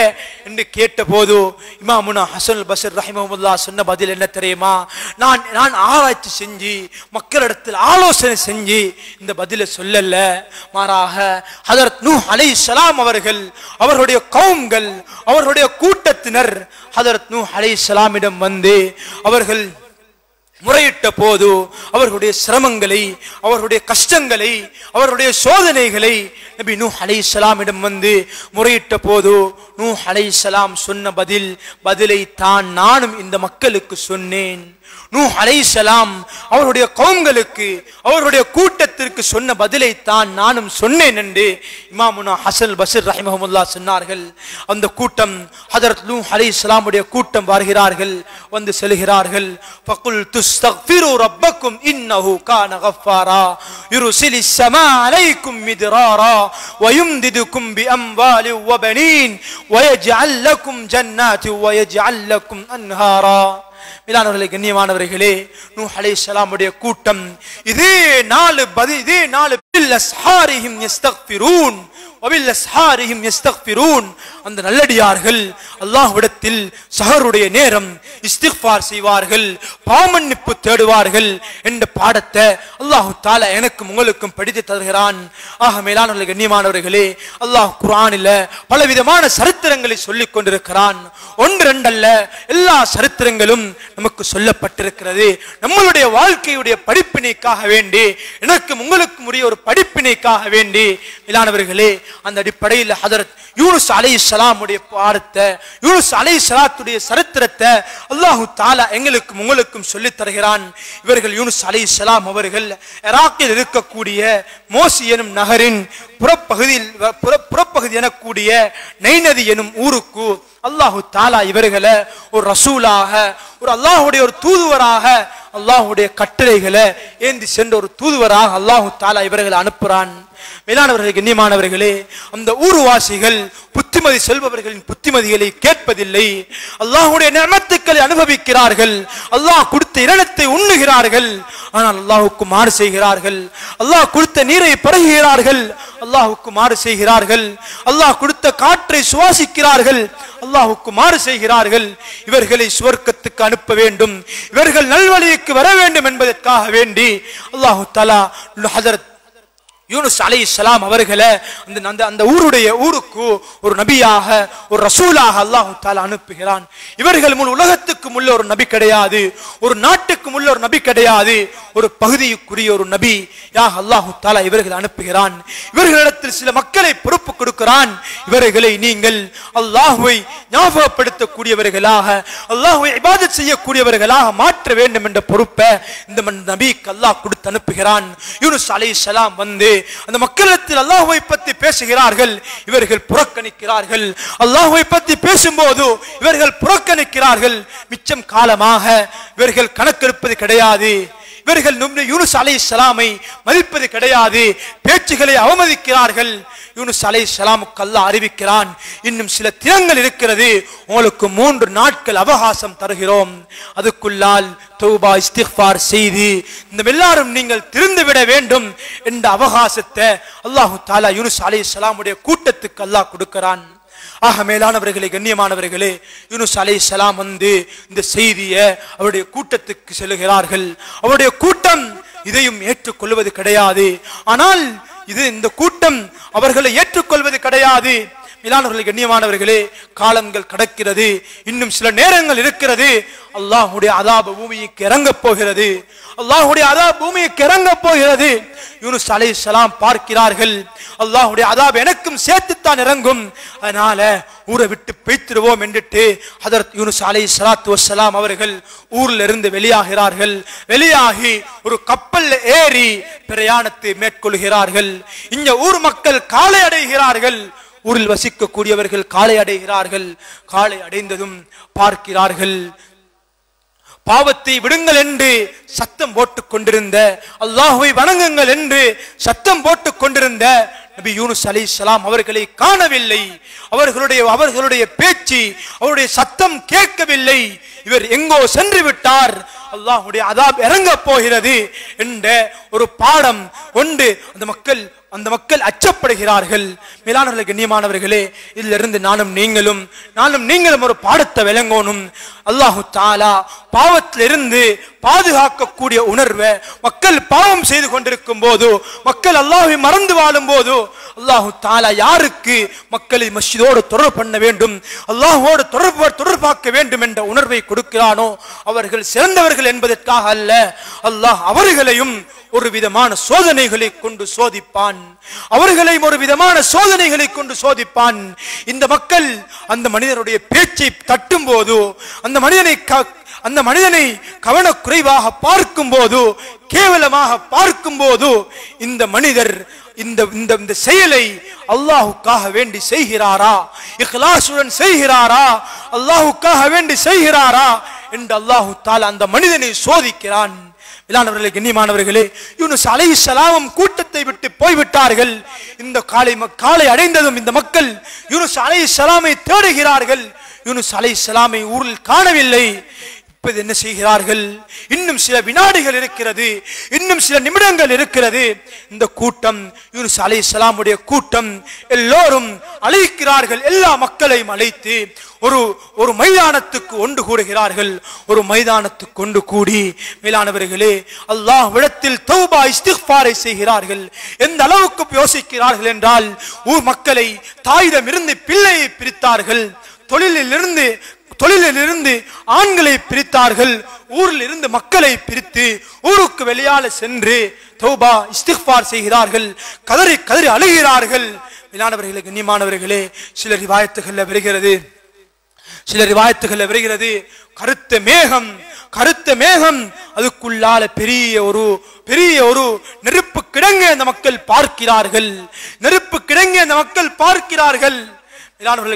என்று கேட்டபோது இமாமுனா ஹஸனுல் பஸ்ரி ரஹிமஹுல்லாஹ் சொன்ன பதில் என்ன தெரியுமா? நான் ஆராய்ச்சி செஞ்சு மக்களிடத்தில் ஆலோசனை செஞ்சு இந்த பதிலை சொல்லல, மாறாக ஹஜரத் நூஹ் அலைஹிஸ்ஸலாம் அவர்கள், அவர்களுடைய கவும்கள், அவர்களுடைய கூட்டத்தினர் ஹஜரத் நூஹ் அலைஹிஸ்ஸலாமிடம் வந்து அவர்கள் முறையிட்ட போது அவர்களுடைய சிரமங்களை, அவர்களுடைய கஷ்டங்களை, அவர்களுடைய சோதனைகளை நபி நூஹ் அலைஹிஸ்ஸலாமிடம் வந்து முறையிட்ட போது நூஹ் அலைஹிஸ்ஸலாம் சொன்ன பதிலை தான் நானும் இந்த மக்களுக்கு சொன்னேன். நூஹ் அலைஹிஸ்ஸலாம் அவருடைய கவும்களுக்கு, அவருடைய கூட்டத்திற்கு சொன்ன பதிலை தான் நானும் சொன்னேன் என்று இமாமுனா ஹஸனுல் பஸ்ரி ரஹிமஹுல்லாஹ் சொன்னார்கள். அந்த கூட்டம் ஹஜரத் நூஹ் அலைஹிஸ்ஸலாமுடைய கூட்டம் வருகிறார்கள், வந்து செல்கிறார்கள். ஃபகுல் துஸ்தக்ஃபிரு ரப்பக்கும் இன்னஹு கான கஃபாரா யுர்சிலிஸ் ஸமா அலைக்கும் மித்ராரா வயும்திதுக்கும் பிஅம்வாலி வபனீன் வயஜ்அல் லக்கும் ஜன்னாத்தி வயஜ்அல் லக்கும் அன்ஹாரா. மேலானவர்களே, கண்ணியமானவர்களே, நூஹ் அலைஹிஸ்ஸலாமுடைய கூட்டம் இதே 4 பில் அஸ்ஹாரிஹிம் யஸ்தக்ஃபிரூன் வபில் அஸ்ஹாரிஹிம் யஸ்தக்ஃபிரூன், அந்த நல்லடியார்கள் அல்லாஹ்விடத்தில் சஹருடைய நேரம் இஸ்திக்ஃபார் செய்வார்கள், பாவமன்னிப்பு தேடுவார்கள் என்ற பாடத்தை அல்லாஹ் தஆலா எனக்கும் உங்களுக்கும் படித்து தருகிறான். ஆக மேலானவர்களே, கண்ணியமானவர்களே, அல்லாஹ் குர்ஆனில் பலவிதமான சரித்திரங்களை சொல்லிக் கொண்டிருக்கிறான். 1-2 அல்ல, எல்லா சரித்திரங்களும் நமக்கு சொல்லப்பட்டிருக்கிறது. நம்மளுடைய வாழ்க்கையுடைய படிப்பினைக்காக வேண்டி, எனக்கும் உங்களுக்கும் உரிய ஒரு படிப்பினைக்காக வேண்டி மேலானவர்களே, அந்த அடிப்படையில் ஹஜரத் யூனுஸ் அலைஹிஸ்ஸலாமுடைய பாடத்தை, யூனுஸ் அலைஹிஸ்ஸலாத்துடைய சரித்திரத்தை அல்லாஹ் தஆலா எங்களுக்கும் உங்களுக்கும் சொல்லித் தருகிறான். இவர்கள் யூனுஸ் அலைஹிஸ்ஸலாம் அவர்கள் இராக்கில் இருக்கக்கூடிய மோசி எனும் நகரின் புறப்பகுதி எனக்கூடிய நைநதி எனும் ஊருக்கு அல்லாஹ் தஆலா இவர்களை ஒரு ரசூலாக, ஒரு அல்லாஹ்வுடைய ஒரு தூதுவராக, அல்லாஹ்வுடைய கட்டளைகளை ஏந்தி சென்ற ஒரு தூதுவராக அல்லாஹ் தஆலா இவர்களை அனுப்புறான். மேலானவர்களே, கண்ணியமானவர்களே, அந்த ஊர்வாசிகள் புத்திமதி செல்பவர்களின் புத்திமதிகளை கேட்பதில்லை. அல்லாஹ்வுடைய நிஅமத்துக்களை அனுபவிக்கிறார்கள், அல்லாஹ் கொடுத்த இரணத்தை உண்ணுகிறார்கள், ஆனால் அல்லாஹ்வுக்கு மாறு செய்கிறார்கள். அல்லாஹ் கொடுத்த நீரை பருகுகிறார்கள், அல்லாஹ்வுக்கு மாறு செய்கிறார்கள். அல்லாஹ் கொடுத்த காற்றை சுவாசிக்கிறார்கள், அல்லாஹ்வுக்கு மாறு செய்கிறார்கள். இவர்களை சுவர்க்கத்துக்கு அனுப்ப வேண்டும், இவர்கள் நல்வழிக்கு வர வேண்டும் என்பதற்காக வேண்டி அல்லாஹ் தஆலா ஹஜரத் யூனுஸ் அலைஹிஸ்ஸலாம் அவர்களை அந்த ஊருக்கு ஒரு நபியாக, ஒரு ரசூலாக அல்லாஹ் தஆலா அனுப்புகிறான். இவர்கள் முழு உலகத்துக்கும் உள்ள ஒரு நபி கிடையாது, ஒரு நாட்டுக்கும் உள்ள ஒரு நபி கிடையாது, ஒரு பகுதிக்குரிய ஒரு நபி யாக அல்லாஹ் தஆலா இவர்கள் அனுப்புகிறான். இவர்களிடத்தில் சில மக்களை பொறுப்பு கொடுக்கிறான். இவர்களை நீங்கள் அல்லாஹ்வை ஞாபகப்படுத்தக்கூடியவர்களாக, அல்லாஹ்வை இபாதத் செய்யக்கூடியவர்களாக மாற்ற வேண்டும் என்ற பொறுப்பை இந்த நபிக்கு அல்லாஹ் கொடுத்து அனுப்புகிறான். யூனுஸ் அலைஹிஸ்ஸலாம் வந்து அந்த மக்களிடத்தில் அல்லாஹ்வை பற்றி பேசுகிறார்கள், இவர்கள் புறக்கணிக்கிறார்கள். அல்லாஹ்வை பற்றி பேசும்போது இவர்கள் புறக்கணிக்கிறார்கள். மிச்சம் காலமாக இவர்கள் கணக்கெடுப்பது கிடையாது. இவர்கள் யூனுஸ் அலைஹிஸ்ஸலாமை மதிப்பது கிடையாது, பேச்சுகளை அவமதிக்கிறார்கள். யூனுஸ் அலைஹிஸ்ஸலாமுக்கு அல்லாஹ் அறிவிக்கிறான், இன்னும் சில தினங்கள் இருக்கிறது, உங்களுக்கு 3 நாட்கள் அவகாசம் தருகிறோம். அதுக்குள்ளால் தௌபா இஸ்திக்ஃபார் செய்து இந்த எல்லாரும் நீங்கள் திருந்துவிட வேண்டும் என்ற அவகாசத்தை அல்லாஹ் தஆலா யூனுஸ் அலைஹிஸ்ஸலாமுடைய கூட்டத்துக்கு அல்லாஹ் கொடுக்கிறான். ஆக மேலானவர்களே, கண்ணியமானவர்களே, யூனுஸ் அலைஹிஸ்ஸலாம் இந்த செய்தியை அவருடைய கூட்டத்துக்கு செல்கிறார்கள். அவருடைய கூட்டம் இதையும் ஏற்றுக்கொள்வது கிடையாது. ஆனால் இந்த கூட்டம் அவர்களை ஏற்றுக்கொள்வது கிடையாது. மேலானவர்களே, கண்ணியமானவர்களே, காலங்கள் கடக்கிறது, இன்னும் சில நேரங்கள் இருக்கிறது, அல்லாஹ்வுடைய அதாப் பூமிக்கு இறங்கப் போகிறது. அல்லாஹ்வுடைய அதாப் பூமிக்கு இறங்கப் போகிறது. யூனுஸ் அலைஹிஸ்ஸலாம் பார்க்கிறார்கள், அல்லாஹ்வுடைய அதாப் எனக்கும் சேர்த்துத்தான் இறங்கும், அதனால ஊரை விட்டு பேய்த்திடுவோம் என்றுட்டு ஹதரத் யூனுஸ் அலைஹிஸ்ஸலாத்து வஸ்ஸலாம் அவர்கள் ஊர்ல இருந்து வெளியாகிறார்கள். வெளியாகி ஒரு கப்பல்ல ஏறி பிரயாணத்தை மேற்கொள்கிறார்கள். இங்க ஊர் மக்கள் காலை அடைகிறார்கள். ஊரில் வசிக்கக்கூடியவர்கள் காலை அடைகிறார்கள். காலை அடைந்ததும் பார்க்கிறார்கள், பாவத்தை விடுங்கள் என்று சத்தம் போட்டுக் கொண்டிருந்த, அல்லாஹ்வை வணங்குங்கள் என்று சத்தம் போட்டுக் கொண்டிருந்த நபி யூனுஸ் அலைஹிஸ்ஸலாம் அவர்களை காணவில்லை. அவர்களுடைய பேச்சு, அவருடைய சத்தம் கேட்கவில்லை. இவர் எங்கோ சென்று விட்டார், அல்லாஹ்வுடைய அதாப் இறங்க போகிறது என்ற ஒரு பாடம் கொண்டு அந்த மக்கள் அச்சப்படுகிறார்கள். மேலானவர்களே, கண்ணியமானவர்களே, இதிலிருந்து நானும் நீங்களும் ஒரு பாடத்தை விளங்கணும். அல்லாஹ் தஆலா பாவத்திலிருந்து பாதுகாக்கக்கூடிய உணர்வை மக்கள் பாவம் செய்து கொண்டிருக்கும் போது, மக்கள் அல்லாஹ்வை மறந்து வாழும் போது, அல்லாஹ் தஆலா யாருக்கு மக்களை மஸ்ஜிதோடு தொடர்பு பண்ண வேண்டும், அல்லாஹ்வோடு தொடர்பாக்க வேண்டும் என்ற உணர்வை கொடுக்கிறானோ அவர்கள் சிறந்தவர்கள் என்பதற்காக அல்ல, அல்லாஹ் அவர்களையும் ஒரு விதமான சோதனைகளை கொண்டு சோதிப்பான். இந்த மக்கள் அந்த மனிதனுடைய பேச்சை தட்டும் போது, அந்த மனிதனை கவனக்குறைவாக பார்க்கும் போது, கேவலமாக பார்க்கும் போது, இந்த மனிதர் இந்த செயலை அல்லாஹ்வுக்காக வேண்டி செய்கிறாரா, இக்லாசுடன் செய்கிறாரா, அல்லாஹ்வுக்காக வேண்டி செய்கிறாரா என்று அல்லாஹ் தஆலா அந்த மனிதனை சோதிக்கிறான். மேலானவர்களே, கண்ணியமானவர்களே, யூனுஸ் அலைஹிஸ்ஸலாம் கூட்டத்தை விட்டு போய்விட்டார்கள். இந்த காலை அடைந்ததும் இந்த மக்கள் யூனுஸ் அலைஹிஸ்ஸலாமை தேடுகிறார்கள். யூனுஸ் அலைஹிஸ்ஸலாமை ஊரில் காணவில்லை. இப்போது என்ன செய்கிறார்கள்? இன்னும் சில வினாடிகள் இருக்கிறது, இன்னும் சில நிமிடங்கள் இருக்கிறது. இந்த கூட்டம், யூனுஸ் அலைஹிஸ்ஸலாமுடைய கூட்டம், எல்லோரும் அழைக்கிறார்கள். எல்லா மக்களையும் அழைத்து ஒரு மைதானத்துக்கு ஒன்று கூடுகிறார்கள். ஒரு மைதானத்துக்கு ஒன்று கூடி மேலானவர்களே, அல்லாஹ்விடத்தில் தௌபா இஸ்திக்ஃபாரை செய்கிறார்கள். எந்த அளவுக்கு யோசிக்கிறார்கள் என்றால், ஊர் மக்களை தாயிடமிருந்து பிள்ளையை பிரித்தார்கள், தொழிலிலிருந்து ஆண்களை பிரித்தார்கள், ஊரில் இருந்து மக்களை பிரித்து ஊருக்கு வெளியால சென்று தௌபா இஸ்திக்ஃபார் செய்கிறார்கள். கதறி கதறி அழுகிறார்கள். மேலானவர்களே, கண்ணியமானவர்களே, சில ரிவாயத்துகள்ல வருகிறது கருத்த மேகம் அதுக்குள்ளால பெரிய ஒரு நெருப்பு கிடங்கை அந்த மக்கள் பார்க்கிறார்கள்.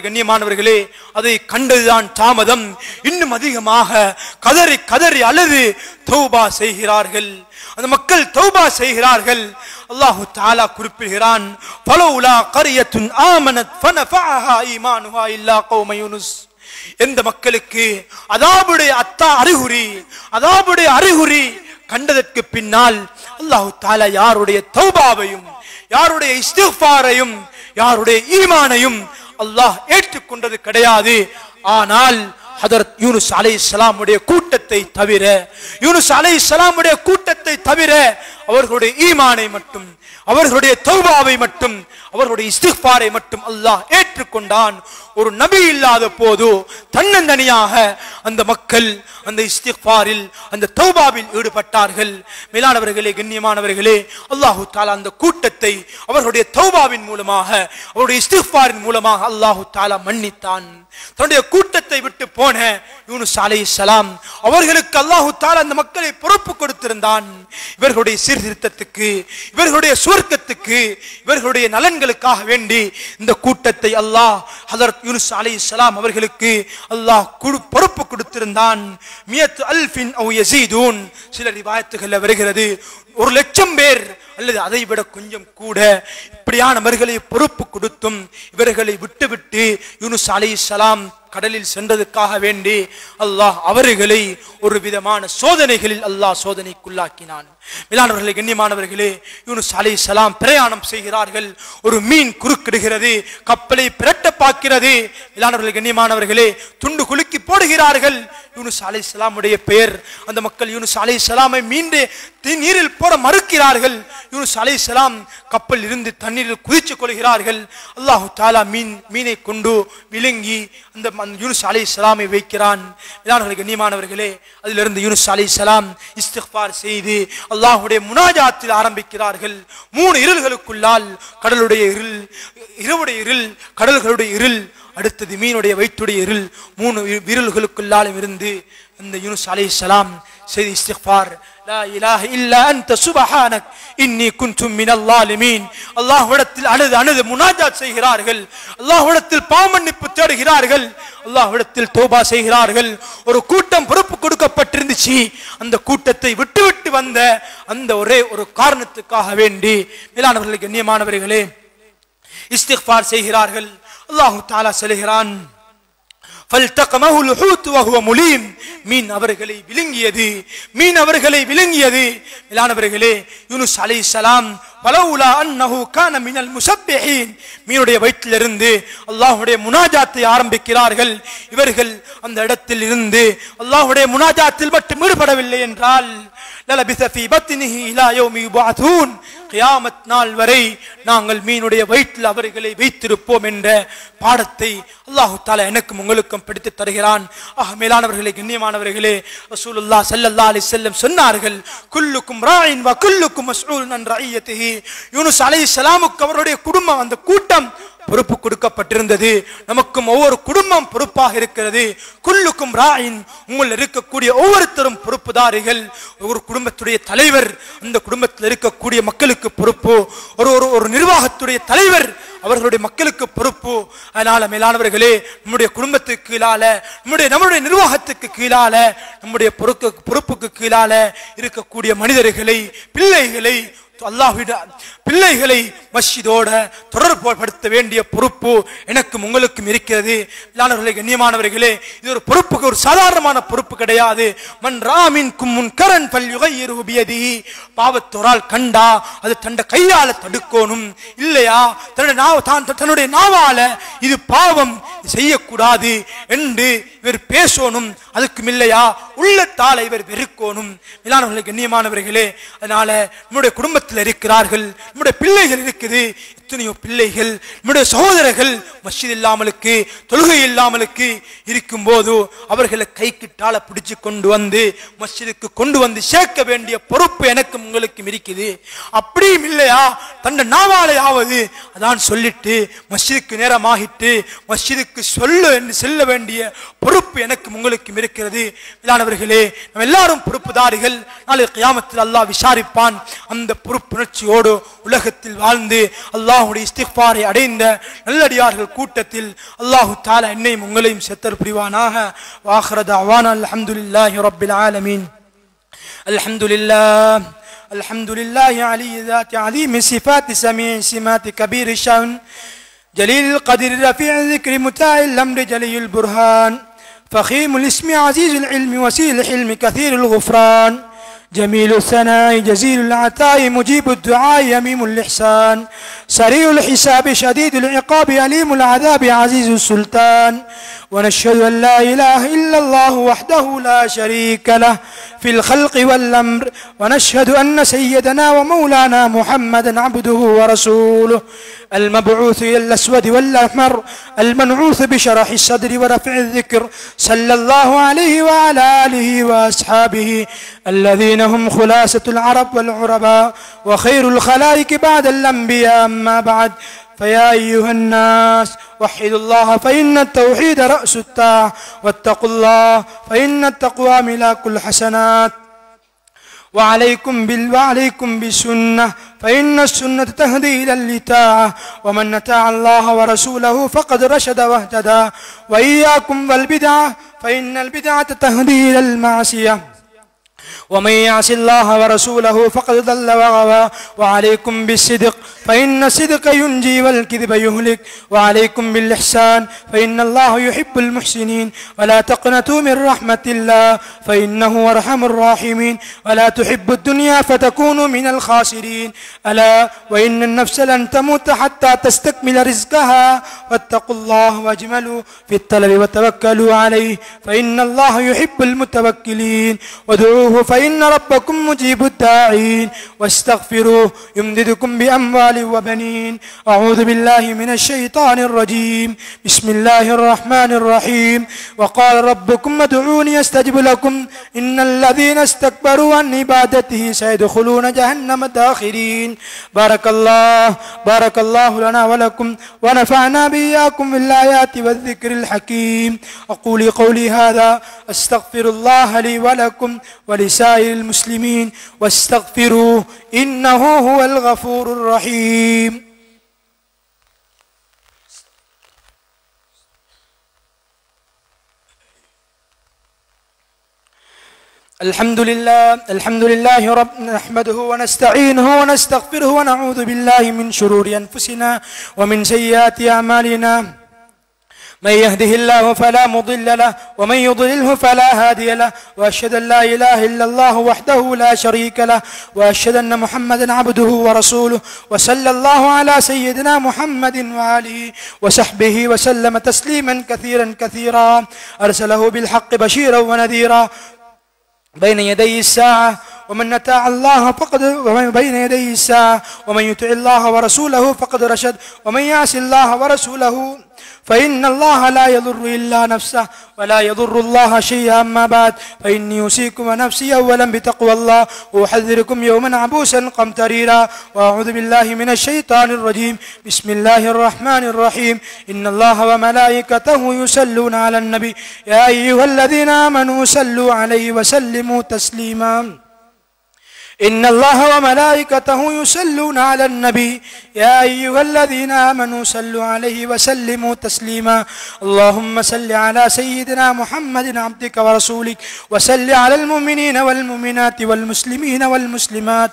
கண்ணியமானவர்களே, அதை கண்டதுதான் தாமதம். இன்னும் அதிகமாக கதறி கதறி அழுது தௌபா செய்கிறார்கள். அந்த மக்கள் தௌபா செய்கிறார்கள். அல்லாஹ் தஆலா குறிப்பிடுகிறான், ஃபலௌலா கரியத்துன் ஆமனத் ஃபனஃபஅஹா ஈமானுஹா இல்லா கௌம யூனுஸ். எந்த மக்களுக்கு அதாபுடைய அறிகுறி கண்டதற்கு பின்னால் அல்லாஹ் தஆலா யாருடைய தௌபாவையும், யாருடைய இஸ்திக்ஃபாரையும், யாருடைய ஈமானையும் அல்லாஹ் ஏற்றுக்கொண்டது கிடையாது. ஆனால் ஹதரத் யூனுஸ் அலைஹிஸ்ஸலாமுடைய கூட்டத்தை தவிர அவர்களுடைய ஈமானை மட்டும், அவர்களுடைய தௌபாவை மட்டும், அவர்களுடைய இஸ்திக்ஃபாரை மட்டும் அல்லாஹ் ஏற்றுக்கொண்டான். ஒரு நபி இல்லாத போது தன்னந்தனியாக அந்த மக்கள் அந்த இஸ்திக்ஃபாரில், அந்த தௌபாவில் ஈடுபட்டார்கள். மேலானவர்களே, கண்ணியமானவர்களே, அல்லாஹ் தஆலா அந்த கூட்டத்தை அவர்களுடைய தௌபாவின் மூலமாக, அவருடைய இஸ்திக்ஃபாரின் மூலமாக அல்லாஹ் தஆலா மன்னித்தான். தன்னுடைய கூட்டத்தை விட்டு போன யூனுஸ் அலைஹிஸ்ஸலாம் அவர்களுக்கு அல்லாஹ் தஆலா அந்த மக்களை பொறுப்பு கொடுத்திருந்தான். இவர்களுடைய சீர்திருத்தத்துக்கு, இவர்களுடைய சுவர்க்கத்துக்கு, இவர்களுடைய நலன்களுக்காக வேண்டி இந்த கூட்டத்தை அல்லாஹ் ஹஜ்ரத் யூனுஸ் அலைஹிஸ்ஸலாம் அவர்களுக்கு அல்லாஹ் பொறுப்பு கொடுத்திருந்தான். 100,000 أو يزيدون சில ரிவாயத்துகளில் வருகிறது 1,00,000 பேர் அல்லது அதை விட கொஞ்சம் கூட இப்படியானவர்களை பொறுப்பு கொடுத்தும் இவர்களை விட்டுவிட்டு யூனுஸ் அலைஹிஸ்ஸலாம் கடலில் சென்றதுக்காக வேண்டி அல்லாஹ் அவர்களை ஒரு விதமான சோதனைகளில் அல்லாஹ் சோதனைக்குள்ளாக்கினான். மேலானவர்களே, கண்ணியமானவர்களே, யூனுஸ் அலைஹிஸ்ஸலாம் பிரயாணம் செய்கிறார்கள். ஒரு மீன் குறுக்கிடுகிறது, கப்பலை பிரட்ட பார்க்கிறது. மேலானவர்களே, கண்ணியமானவர்களே, துண்டு குலுக்கி போடுகிறார்கள். யூனுஸ் அலைஹிஸ்ஸலாமுடைய பெயர், அந்த மக்கள் யூனுஸ் அலைஹிஸ்ஸலாமை மீண்டு நீரில் போட மறுக்கிறார்கள். யூனுஸ் அலைஹிஸ்ஸலாம் கப்பல் இருந்து தண்ணீரில் குதிச்சு கொள்கிறார்கள். அல்லாஹ் தஆலா மீனை கொண்டு விழுங்கி அந்த யூனுஸ் அலைஹிஸ்ஸலாமை வைக்கிறான். மேலானவர்களே, கண்ணியமானவர்களே, அதிலிருந்து யூனுஸ் அலைஹிஸ்ஸலாம் இஸ்திக்பார் செய்து அல்லாஹ்வுடைய முனாஜாத்தில் ஆரம்பிக்கிறார்கள். 3 இருள்களுக்குள்ளால், கடலுடைய இருள், இரவுடைய இருள், கடல்களுடைய இருள், அடுத்தது மீனுடைய வயிற்றுடைய இருள், 3 இருள்களுக்குள்ளாலும் இருந்து இந்த யூனுஸ் அலைஹிஸ்ஸலாம் செய்த இஸ்திக்பார், லா இலாஹ இல்லா அன்த சுப்ஹானக் இன்னி குன்து மினல் ஸாலிமீன். அல்லாஹ்விடத்தில் அழுது முனாஜாத் செய்கிறார்கள். அல்லாஹ்விடத்தில் பாவமன்னிப்பு தேடுகிறார்கள். அல்லாஹ்விடத்தில் தௌபா செய்கிறார்கள். ஒரு கூட்டம் பொறுப்பு கொடுக்கப்பட்டிருந்துச்சு. அந்த கூட்டத்தை விட்டு வந்த அந்த ஒரே ஒரு காரணத்துக்காக வேண்டி மேலானவர்களே, கண்ணியமானவர்களே, இஸ்திக்பார் செய்கிறார்கள். அல்லாஹ் தஆலா சொல்கிறான், فَالْتَقَمَهُ الْحُوتُ وَهُوَ مُلِيمٌ. மீன் அவர்களை விழுங்கியது. மேலானவர்களே, யூனுஸ் அலைஹிஸ்ஸலாம் வலவுலா அன்னஹு கான மினல் முஸப்பிஹீன், மீனுடைய வயிற்றிலிருந்து அல்லாஹ்வுடைய முனாஜாத்தை ஆரம்பிக்கிறார்கள். இவர்கள் அந்த இடத்தில் இருந்து அல்லாஹ்வுடைய முனாஜாத்தில் மட்டும் ஈடுபடவில்லை என்றால் லலபிஸ ஃபீ பத்னிஹி இலா யௌமி யுபஅஸூன், கியாமத் நாள் வரை நாங்கள் மீனுடைய வயிற்றில் அவர்களை வைத்திருப்போம் என்ற பாடத்தை அல்லாஹ் தஆலா எனக்கும் உங்களுக்கும் படித்து தருகிறான். மேலானவர்களே, கண்ணியமானவர்களே, ரசூலுல்லாஹ் ஸல்லல்லாஹு அலைஹி வஸல்லம் சொன்னார்கள், குல்லுக்கும் ராயின் வ குல்லுக்கும் மஸ்ஊலுன் அன் ரஇயத்திஹி. யூனுஸ் அலைஹிஸ்ஸலாமுக்கு அவருடைய குடும்பம், அந்த கூட்டம் பொறுப்பு கொடுக்கப்பட்டிருந்தது. நமக்கும் ஒவ்வொரு குடும்பம் பொறுப்பாக இருக்கிறது. குல்லுக்கும் ராயின், உங்கள் இருக்கக்கூடிய ஒவ்வொருத்தரும் பொறுப்புதாரிகள். ஒரு குடும்பத்துடைய தலைவர் அந்த குடும்பத்தில் இருக்கக்கூடிய மக்களுக்கு பொறுப்பு. ஒரு நிர்வாகத்துடைய தலைவர் அவர்களுடைய மக்களுக்கு பொறுப்பு. அதனால மேலானவர்களே, நம்முடைய குடும்பத்துக்கு கீழால, நம்முடைய நிர்வாகத்துக்கு கீழால, நம்முடைய பொறுப்புக்கு கீழால இருக்கக்கூடிய மனிதர்களை, பிள்ளைகளை மஸ்ஜிதோட தொடர்புபடுத்த வேண்டிய பொறுப்பு எனக்கும் உங்களுக்கும் இருக்கிறது. கண்ணியமானவர்களே, இது ஒரு பொறுப்புக்கு ஒரு சாதாரணமான பொறுப்பு கிடையாது. மன் ராமின்கும் முன்கரன் ஃபல்யுகையிரு பியதிஹி, பாவத்தோரால் கண்டா அது தன்னுடைய கையால தடுக்கணும். இல்லையா தன்னுடைய நாவால இது பாவம் செய்யக்கூடாது என்று இவர் பேசணும். அதுக்கும் இல்லையா உள்ளத்தால இவர் வெறுக்கணும். மேலானவர்களே, கண்ணியமானவர்களே, அதனால நம்முடைய குடும்பத்தில் இருக்கிறார்கள், நம்முடைய பிள்ளைகள் இருக்குது. எத்தனையோ பிள்ளைகள், நம்முடைய சகோதரர்கள் மஸ்ஜித் இல்லாமலுக்கு, தொழுகை இல்லாமலுக்கு இருக்கும் போது அவர்களை கை கிட்டால பிடிச்சு கொண்டு வந்து மஸ்ஜிதுக்கு கொண்டு வந்து சேர்க்க வேண்டிய பொறுப்பு எனக்கும் உங்களுக்கும் இருக்குது. அப்படியும் இல்லையா தன்னை நாவாலையாவது அதான் சொல்லிட்டு மஸ்ஜிதுக்கு நேரமாகிட்டு மஸ்ஜிதுக்கு செல்ல வேண்டிய பொறுப்பு எனக்கும் உங்களுக்கும் இருக்கிறது. மேலானவர்களே, நம்ம எல்லாரும் பொறுப்புதாரிகள். நாளை கியாமத்தில் அல்லாஹ் விசாரிப்பான். அந்த பொறுப்புணர்ச்சியோடு உலகத்தில் வாழ்ந்து அல்லாஹ்வுடைய இஸ்திக்பாரை அடைந்த நல்லடியார்கள் கூட்டத்தில் அல்லாஹ் தஆலா என்னையும் உங்களையும் சேர்த்தல் புரிவானாக. வாஹிர தஅவானா அல்ஹம்துலில்லாஹி ரப்பில் ஆலமீன். அல்ஹம்துலில்லாஹி அலி ذات عظيم صفات سميع سمات كبير الشأن جليل القدر رفيع الذكر متاع الأمر جلي البرهان فخيم الاسم عزيز العلم وسيل الحلم كثير الغفران جميل الثناء جزيل العطاء مجيب الدعاء يميم الإحسان سريع الحساب شديد العقاب أليم العذاب عزيز السلطان ونشهد أن لا إله إلا الله وحده لا شريك له في الخلق والأمر ونشهد أن سيدنا ومولانا محمدا عبده ورسوله المبعوث إلى الأسود والأحمر المنعوث بشرح الصدر ورفع الذكر صلى الله عليه وعلى آله وأصحابه الذين هم خلاصة العرب والعرباء وخير الخلائق بعد الأنبياء. أما بعد، فيا أيها الناس وحدوا الله فإن التوحيد رأس الطاعة، واتقوا الله فإن التقوى ملاك الحسنات، وعليكم بالسنة فإن السنة تهدي إلى الإطاعة، ومن أطاع الله ورسوله فقد رشد واهتدى، وإياكم والبدعة فإن البدعة تهدي إلى المعصية، ومن يعص الله ورسوله فقد ضل وغوى. وعليكم بالصدق فإن الصدق ينجي والكذب يهلك، وعليكم بالإحسان فإن الله يحب المحسنين، ولا تقنطوا من رحمة الله فإنه أرحم الراحمين، ولا تحبوا الدنيا فتكونوا من الخاسرين. ألا وإن النفس لن تموت حتى تستكمل رزقها، واتقوا الله واجملوا في الطلب وتوكلوا عليه فإن الله يحب المتوكلين. ودعوه فإن ربكم مجيب الداعين، واستغفروه يمددكم بأموال وبنين. أعوذ بالله من الشيطان الرجيم. بسم الله الرحمن الرحيم. وقال ربكم ادعوني استجب لكم إن الذين استكبروا عن عبادته سيدخلون جهنم داخرين. بارك الله لنا ولكم ونفعنا بإياكم بالآيات والذكر الحكيم. أقول قولي هذا أستغفر الله لي ولكم ولسائر المسلمين واستغفروه إنه هو الغفور الرحيم. الحمد لله رب نحمده ونستعينه ونستغفره ونعوذ بالله من شرور أنفسنا ومن سيئات أعمالنا. من يهده الله فلا مضل له ومن يضلله فلا هادي له، وأشهد أن لا إله إلا الله وحده لا شريك له، وأشهد أن محمدا عبده ورسوله. وصلى الله على سيدنا محمد وآله وصحبه وسلم تسليما كثيرا أرسله بالحق بشيرا ونذيرا بين يدي الساعة، ومن أطاع الله فقد بين يدي الساعة، ومن يطع الله ورسوله فقد رشد، ومن يعص الله ورسوله فإن الله لا يضر إلا نفسه ولا يضر الله شيئا. أما بعد، فإني أوصيكم ونفسي أولا بتقوى الله، وأحذركم يوما عبوسا قمطريرا، وأعوذ بالله من الشيطان الرجيم. بسم الله الرحمن الرحيم. إن الله وملائكته يصلون على النبي يا أيها الذين آمنوا صلوا عليه وسلموا تسليما. إن الله وملائكته يصلون على النبي يا أيها الذين آمنوا صلوا عليه وسلموا تسليما. اللهم صل على سيدنا محمد عبدك ورسولك، وصل على المؤمنين والمؤمنات والمسلمين والمسلمات،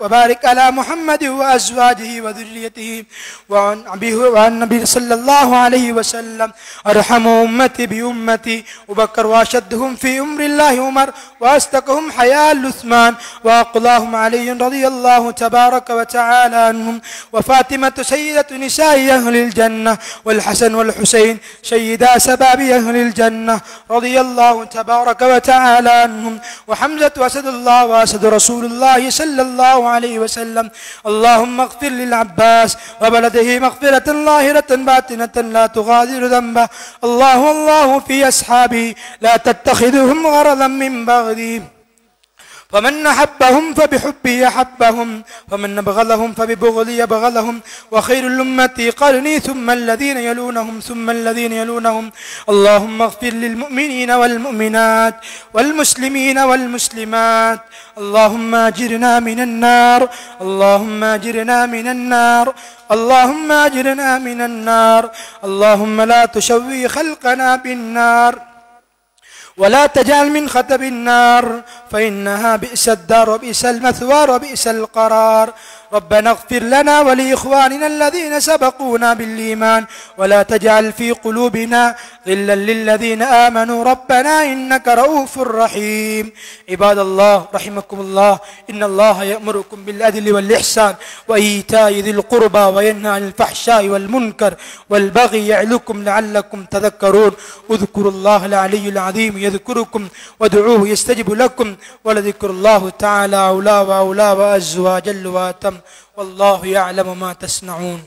وبارك على محمد وأزواجه وذريته وعن النبي صلى الله عليه وسلم. أرحم أمتي بأمتي وبكر، وأشدهم في أمر الله عمر، وأصدقهم حياء عثمان، وأقلاهم علي رضي الله تبارك وتعالى عنهم، وفاطمة سيدة نساء أهل الجنة، والحسن والحسين سيدا سباب أهل الجنة رضي الله تبارك وتعالى عنهم، وحمزة أسد الله وأسد رسول الله صلى الله عليه وسلم. اللهم اغفر للعباس وبلده مغفرة ظاهرة باطنة لا تغادر ذنبه. الله في أصحابي لا تتخذهم غرضا من بغضي، فمن أحبهم فبحبي أحبهم، ومن أبغضهم فببغضي أبغضهم. وخير الأمة قرني ثم الذين يلونهم ثم الذين يلونهم. اللهم اغفر للمؤمنين والمؤمنات والمسلمين والمسلمات. اللهم أجرنا من النار، اللهم أجرنا من النار، اللهم أجرنا من النار. اللهم لا تشوي خلقنا بالنار، ولا تجعل من خطب النار، فإنها بئس الدار وبئس المثوى وبئس القرار. ربنا اغفر لنا ولإخواننا الذين سبقونا بالإيمان، ولا تجعل في قلوبنا غلا للذين آمنوا ربنا إنك رؤوف رحيم. عباد الله رحمكم الله، إن الله يأمركم بالعدل والإحسان وإيتاء ذي القربى وينهى عن الفحشاء والمنكر والبغي يعظكم لعلكم تذكرون. اذكروا الله العلي العظيم يذكركم، وادعوه يستجب لكم، ولذكر الله تعالى أولى وأولى وأعز وأجل وأتم، والله يعلم ما تصنعون.